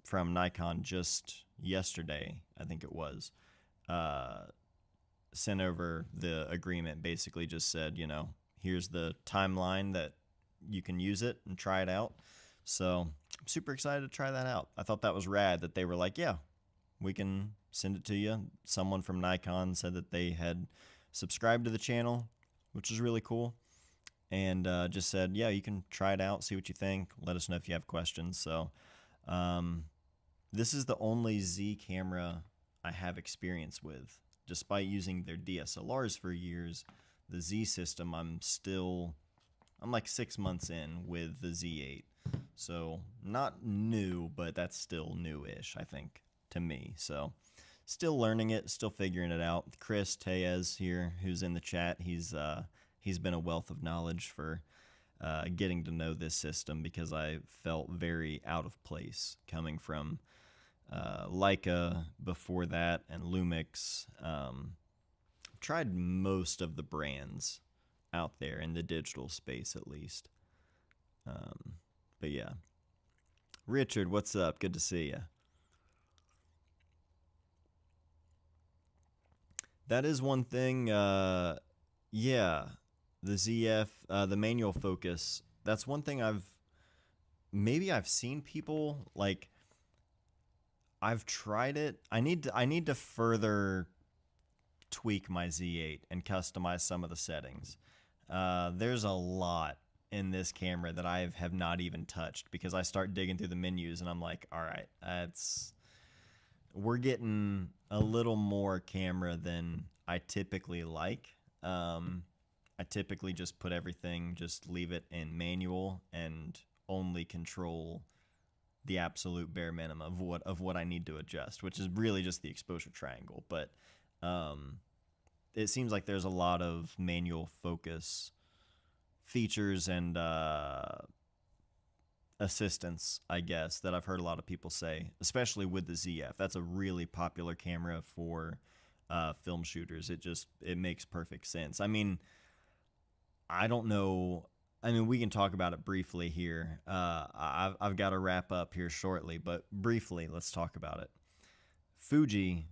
from Nikon just yesterday, I think it was, sent over the agreement, basically just said, you know, here's the timeline that you can use it and try it out. So I'm super excited to try that out. I thought that was rad that they were like, yeah, we can send it to you. Someone from Nikon said that they had subscribed to the channel, which is really cool. And just said, yeah, you can try it out, see what you think. Let us know if you have questions. So this is the only Z camera I have experience with. Despite using their DSLRs for years, the Z system, I'm like 6 months in with the Z8. So not new, but that's still new-ish, I think, to me. So still learning it, still figuring it out. Chris Tellez here, who's in the chat, he's been a wealth of knowledge for getting to know this system, because I felt very out of place coming from Leica before that and Lumix. Tried most of the brands out there in the digital space, at least. But yeah. Richard, what's up? Good to see you. That is one thing. Yeah, the ZF, the manual focus. That's one thing I've seen people like. I've tried it. I need to further tweak my Z8 and customize some of the settings. There's a lot in this camera that I have not even touched, because I start digging through the menus and I'm like, all right, we're getting a little more camera than I typically like. I typically just put everything, just leave it in manual and only control the absolute bare minimum of what I need to adjust, which is really just the exposure triangle. But it seems like there's a lot of manual focus features and assistance, I guess, that I've heard a lot of people say, especially with the ZF. That's a really popular camera for film shooters. It makes perfect sense. I mean, I don't know. I mean, we can talk about it briefly here. I've got to wrap up here shortly, but briefly, let's talk about it. Fuji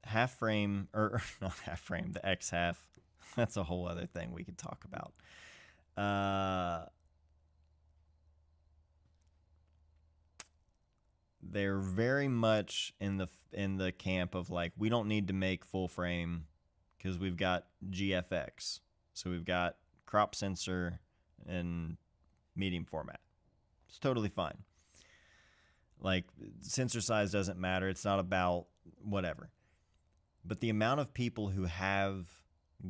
half frame, or not half frame, the X half. That's a whole other thing we could talk about. They're very much in the camp of like, we don't need to make full frame because we've got GFX, so we've got crop sensor and medium format. It's totally fine. Like, sensor size doesn't matter. It's not about whatever. But the amount of people who have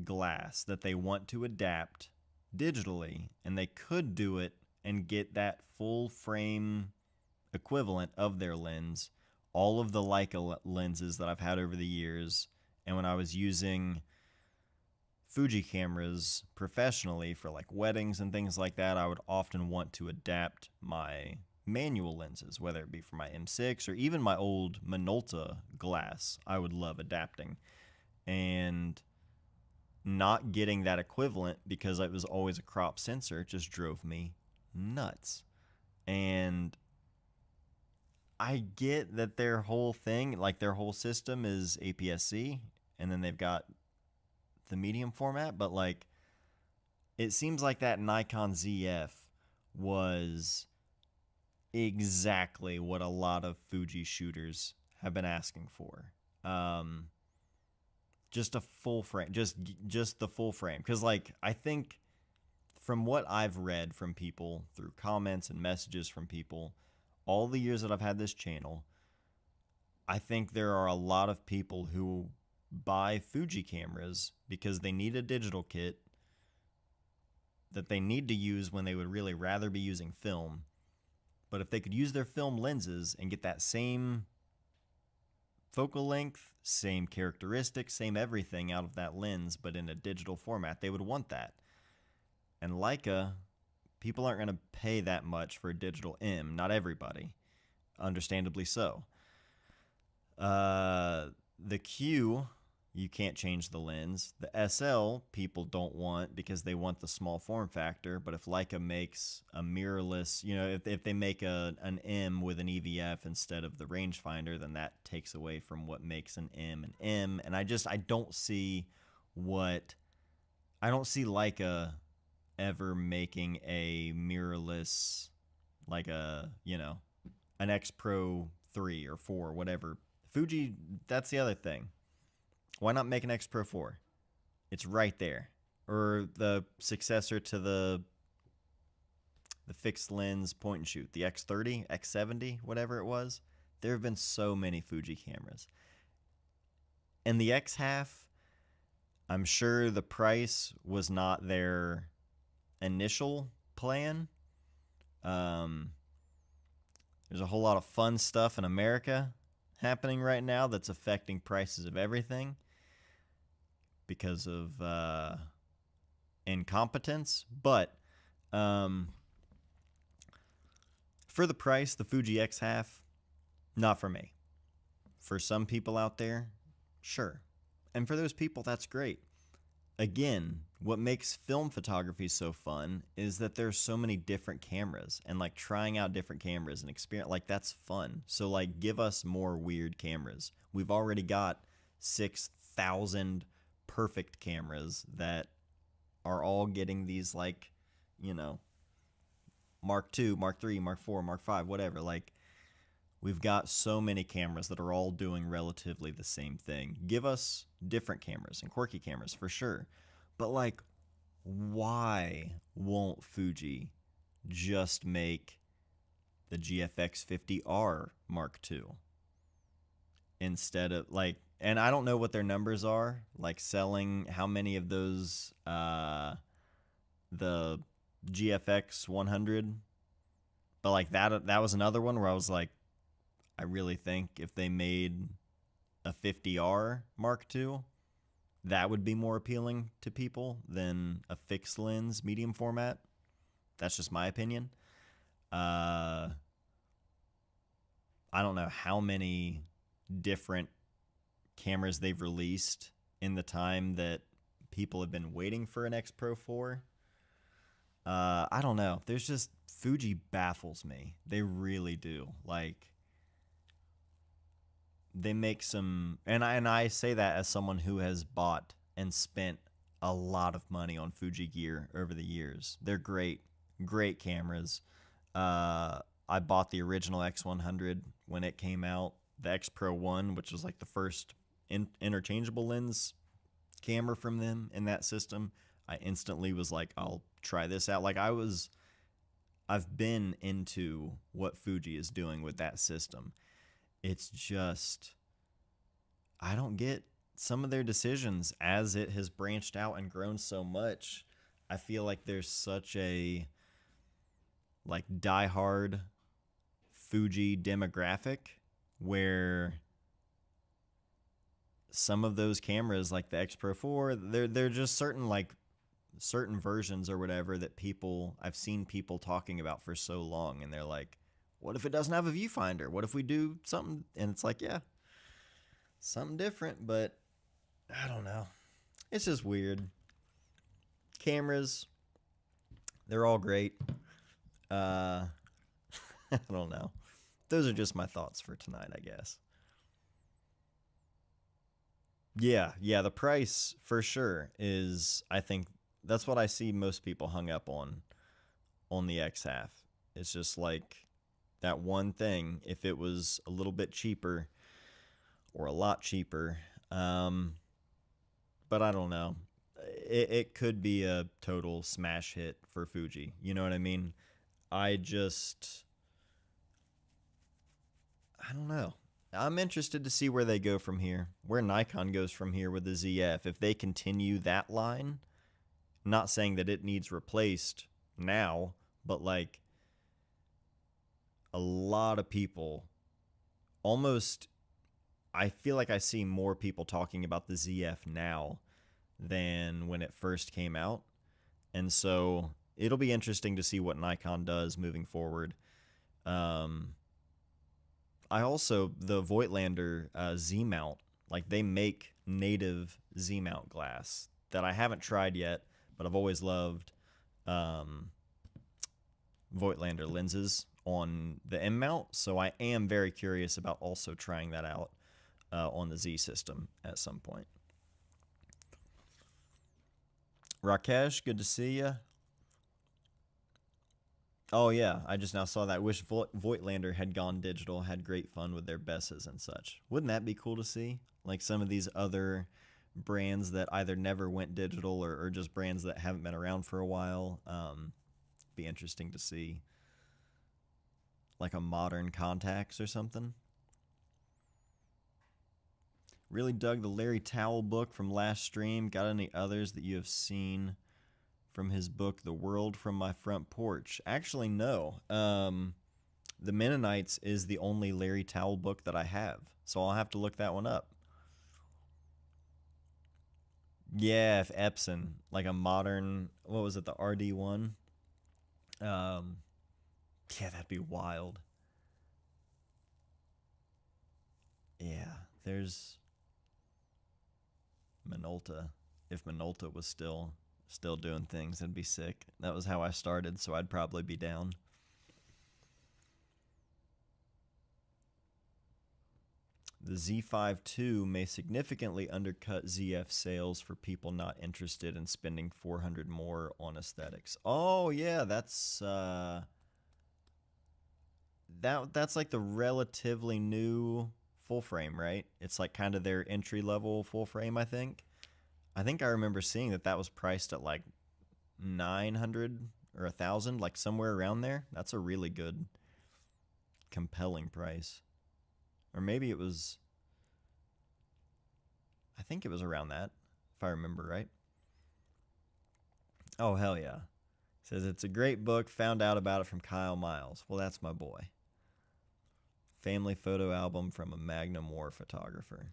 glass that they want to adapt digitally, and they could do it and get that full frame equivalent of their lens, all of the Leica lenses that I've had over the years, and when I was using Fuji cameras professionally for like weddings and things like that, I would often want to adapt my manual lenses, whether it be for my M6 or even my old Minolta glass. I would love adapting, and not getting that equivalent because it was always a crop sensor just drove me nuts. And I get that their whole thing, like their whole system is APS-C, and then they've got the medium format, but like, it seems like that Nikon ZF was exactly what a lot of Fuji shooters have been asking for. Just a full frame, just the full frame. Because like, I think from what I've read from people through comments and messages from people, all the years that I've had this channel, I think there are a lot of people who buy Fuji cameras because they need a digital kit that they need to use when they would really rather be using film. But if they could use their film lenses and get that same focal length, same characteristics, same everything out of that lens, but in a digital format, they would want that. And Leica, people aren't going to pay that much for a digital M. Not everybody. Understandably so. The Q, you can't change the lens. The SL, people don't want because they want the small form factor. But if Leica makes a mirrorless, if they make an M with an EVF instead of the rangefinder, then that takes away from what makes an M an M. And I don't see Leica ever making a mirrorless, like an X Pro 3 or 4, whatever. Fuji, that's the other thing. Why not make an X Pro 4? It's right there. Or the successor to the fixed lens point and shoot, the X30, X70, whatever it was. There have been so many Fuji cameras. And the X half, I'm sure the price was not their initial plan. There's a whole lot of fun stuff in America happening right now that's affecting prices of everything because of incompetence. But for the price, the Fuji X half, not for me. For some people out there, sure. And for those people, that's great. Again, what makes film photography so fun is that there's so many different cameras, and like trying out different cameras and experience, like that's fun. So like, give us more weird cameras. We've already got 6,000 perfect cameras that are all getting these like, Mark II, Mark III, Mark IV, Mark V, whatever. Like, we've got so many cameras that are all doing relatively the same thing. Give us different cameras and quirky cameras for sure. But like, why won't Fuji just make the GFX 50R Mark II instead of like, and I don't know what their numbers are, like selling how many of those, the GFX 100, but like that was another one where I was like, I really think if they made a 50R Mark II, that would be more appealing to people than a fixed lens medium format. That's just my opinion. I don't know how many different cameras they've released in the time that people have been waiting for an X Pro 4. I don't know. There's just Fuji baffles me. They really do. Like they make some, and I say that as someone who has bought and spent a lot of money on Fuji gear over the years. They're great, great cameras. I bought the original X100 when it came out, the X Pro 1, which was like the first interchangeable lens camera from them in that system. I instantly was like, I'll try this out. I've been into what Fuji is doing with that system. It's just, I don't get some of their decisions as it has branched out and grown so much. I feel like there's such a like diehard Fuji demographic where some of those cameras like the X Pro 4, they're just certain versions or whatever that I've seen people talking about for so long, and they're like, what if it doesn't have a viewfinder? What if we do something? And it's like, yeah, something different, but I don't know. It's just weird. Cameras, they're all great. I don't know. Those are just my thoughts for tonight, I guess. Yeah, the price for sure is, I think that's what I see most people hung up on the X half. It's just like that one thing. If it was a little bit cheaper or a lot cheaper, but I don't know. It could be a total smash hit for Fuji. You know what I mean? I just, I don't know. I'm interested to see where they go from here, where Nikon goes from here with the ZF. If they continue that line, not saying that it needs replaced now, but like a lot of people almost, I feel like I see more people talking about the ZF now than when it first came out. And so it'll be interesting to see what Nikon does moving forward. I also, the Voigtlander Z mount, like they make native Z mount glass that I haven't tried yet, but I've always loved Voigtlander lenses on the M mount. So I am very curious about also trying that out on the Z system at some point. Rakesh, good to see you. Oh yeah, I just now saw that. Wish Voigtlander had gone digital, had great fun with their Besses and such. Wouldn't that be cool to see? Like some of these other brands that either never went digital or just brands that haven't been around for a while. Be interesting to see. Like a modern Contax or something. Really dug the Larry Towell book from last stream. Got any others that you have seen from his book, The World from My Front Porch? Actually, no. The Mennonites is the only Larry Towell book that I have, so I'll have to look that one up. Yeah, if Epson, like a modern, what was it, the RD1? Yeah, that'd be wild. Yeah, there's Minolta. If Minolta was still doing things, that'd be sick. That was how I started, so I'd probably be down. The Z5 II may significantly undercut ZF sales for people not interested in spending $400 more on aesthetics. Oh yeah, that's that's like the relatively new full frame, right? It's like kind of their entry level full frame, I think. I think I remember seeing that was priced at like 900 or 1,000, like somewhere around there. That's a really good, compelling price. Or maybe it was, I think it was around that, if I remember right. Oh, hell yeah. Says it's a great book. Found out about it from Kyle Miles. Well, that's my boy. Family photo album from a Magnum War photographer.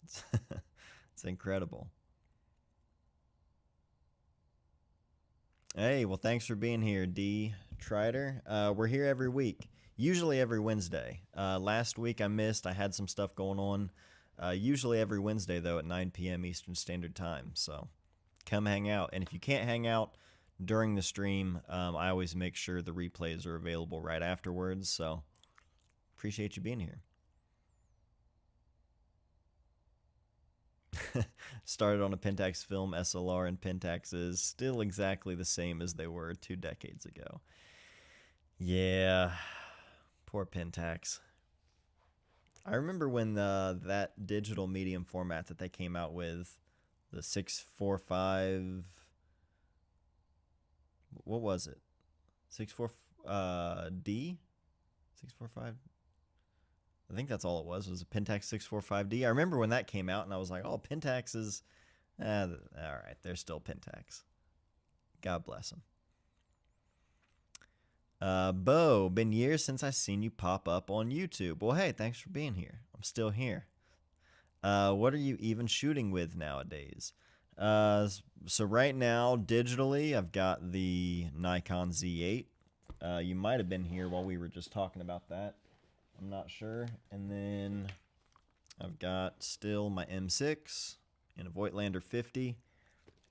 It's incredible. Hey, well, thanks for being here, D. Trider. We're here every week, usually every Wednesday. Last week I missed. I had some stuff going on. Usually every Wednesday, though, at 9 p.m. Eastern Standard Time. So come hang out. And if you can't hang out, during the stream. I always make sure the replays are available right afterwards, so appreciate you being here. Started on a Pentax film, SLR, and Pentax is still exactly the same as they were 2 decades ago. Yeah, poor Pentax. I remember when that digital medium format that they came out with, the 645, what was it? 64 D? 645? I think that's all it was a Pentax 645D. I remember when that came out, and I was like, oh, Pentax is, all right, they're still Pentax. God bless them. Bo, been years since I seen you pop up on YouTube. Well, hey, thanks for being here. I'm still here. What are you even shooting with nowadays? So right now, digitally, I've got the Nikon Z8. You might have been here while we were just talking about that. I'm not sure. And then I've got still my M6 and a Voigtlander 50.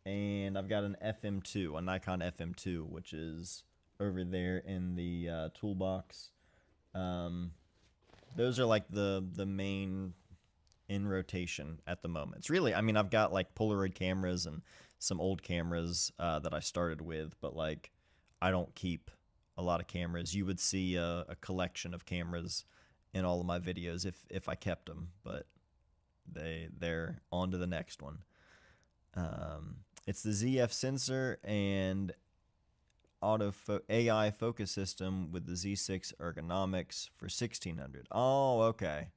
And I've got an FM2, a Nikon FM2, which is over there in the toolbox. Those are like the main in rotation at the moment. It's really, I mean, I've got like Polaroid cameras and some old cameras that I started with, but like I don't keep a lot of cameras. You would see a collection of cameras in all of my videos if I kept them, but they're on to the next one. It's the ZF sensor and AI focus system with the Z6 ergonomics for 1600. Oh, okay.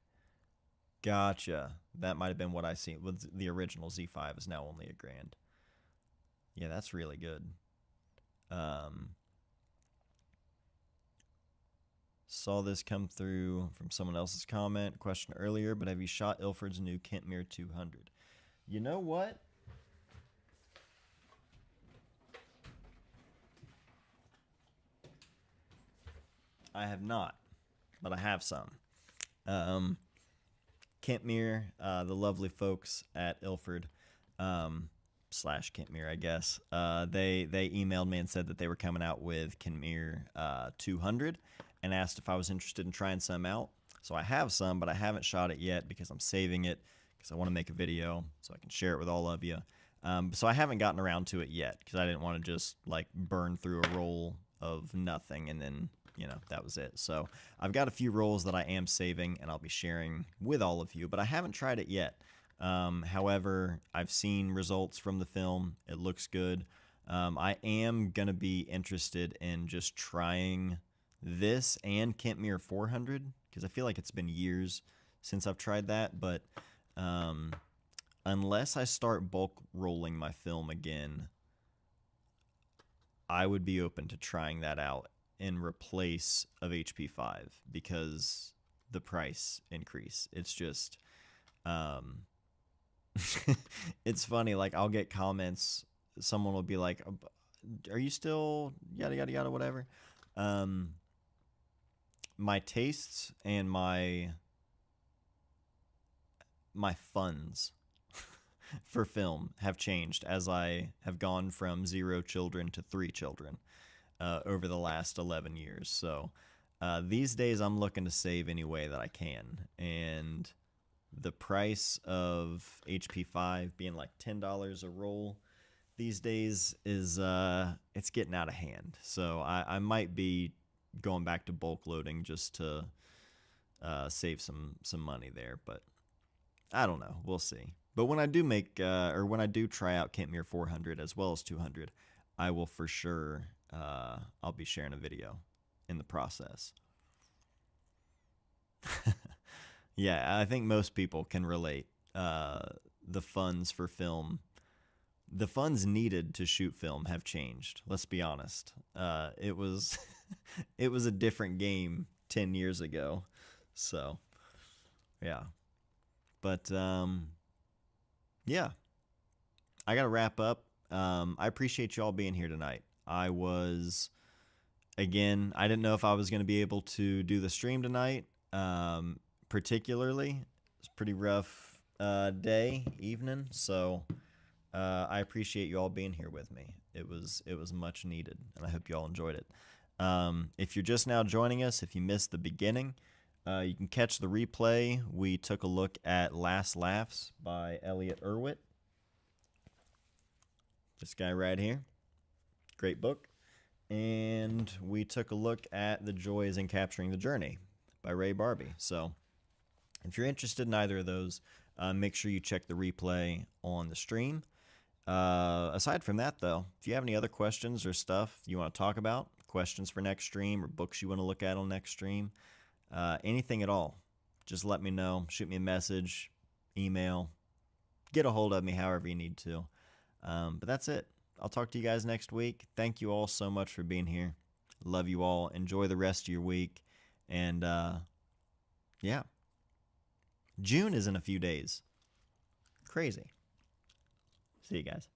Gotcha. That might have been what I seen. With the original Z5 is now only $1,000. Yeah, that's really good. Saw this come through from someone else's question earlier, but have you shot Ilford's new Kentmere 200? You know what? I have not, but I have some. Kentmere, the lovely folks at Ilford, slash Kentmere, I guess, they emailed me and said that they were coming out with Kentmere 200 and asked if I was interested in trying some out. So I have some, but I haven't shot it yet because I'm saving it because I want to make a video so I can share it with all of you. So I haven't gotten around to it yet because I didn't want to just like burn through a roll of nothing and then, you know, that was it. So I've got a few rolls that I am saving and I'll be sharing with all of you, but I haven't tried it yet. However, I've seen results from the film. It looks good. I am going to be interested in just trying this and Kentmere 400 because I feel like it's been years since I've tried that, but unless I start bulk rolling my film again, I would be open to trying that out in replace of HP5 because the price increase. It's just it's funny, like I'll get comments, someone will be like, are you still yada yada yada whatever. My tastes and my funds for film have changed as I have gone from 0 children to 3 children over the last 11 years. So these days I'm looking to save any way that I can, and the price of HP5 being like $10 a roll these days is it's getting out of hand. So I might be going back to bulk loading just to save some money there, but I don't know. We'll see. But when I do make when I do try out Kentmere 400 as well as 200, I will for sure I'll be sharing a video in the process. Yeah, I think most people can relate. The funds for film, the funds needed to shoot film have changed. Let's be honest. It was it was a different game 10 years ago. So, yeah. But yeah. I got to wrap up. I appreciate y'all being here tonight. Again, I didn't know if I was going to be able to do the stream tonight. Particularly, it's a pretty rough evening, so I appreciate you all being here with me. It was much needed, and I hope you all enjoyed it. If you're just now joining us, if you missed the beginning, you can catch the replay. We took a look at Last Laughs by Elliot Erwitt. This guy right here. Great book. And we took a look at The Joy is in Capturing the Journey by Ray Barbee. So if you're interested in either of those, make sure you check the replay on the stream. Aside from that, though, if you have any other questions or stuff you want to talk about, questions for next stream or books you want to look at on next stream, anything at all, just let me know. Shoot me a message, email, get a hold of me however you need to. But that's it. I'll talk to you guys next week. Thank you all so much for being here. Love you all. Enjoy the rest of your week. And yeah, June is in a few days. Crazy. See you guys.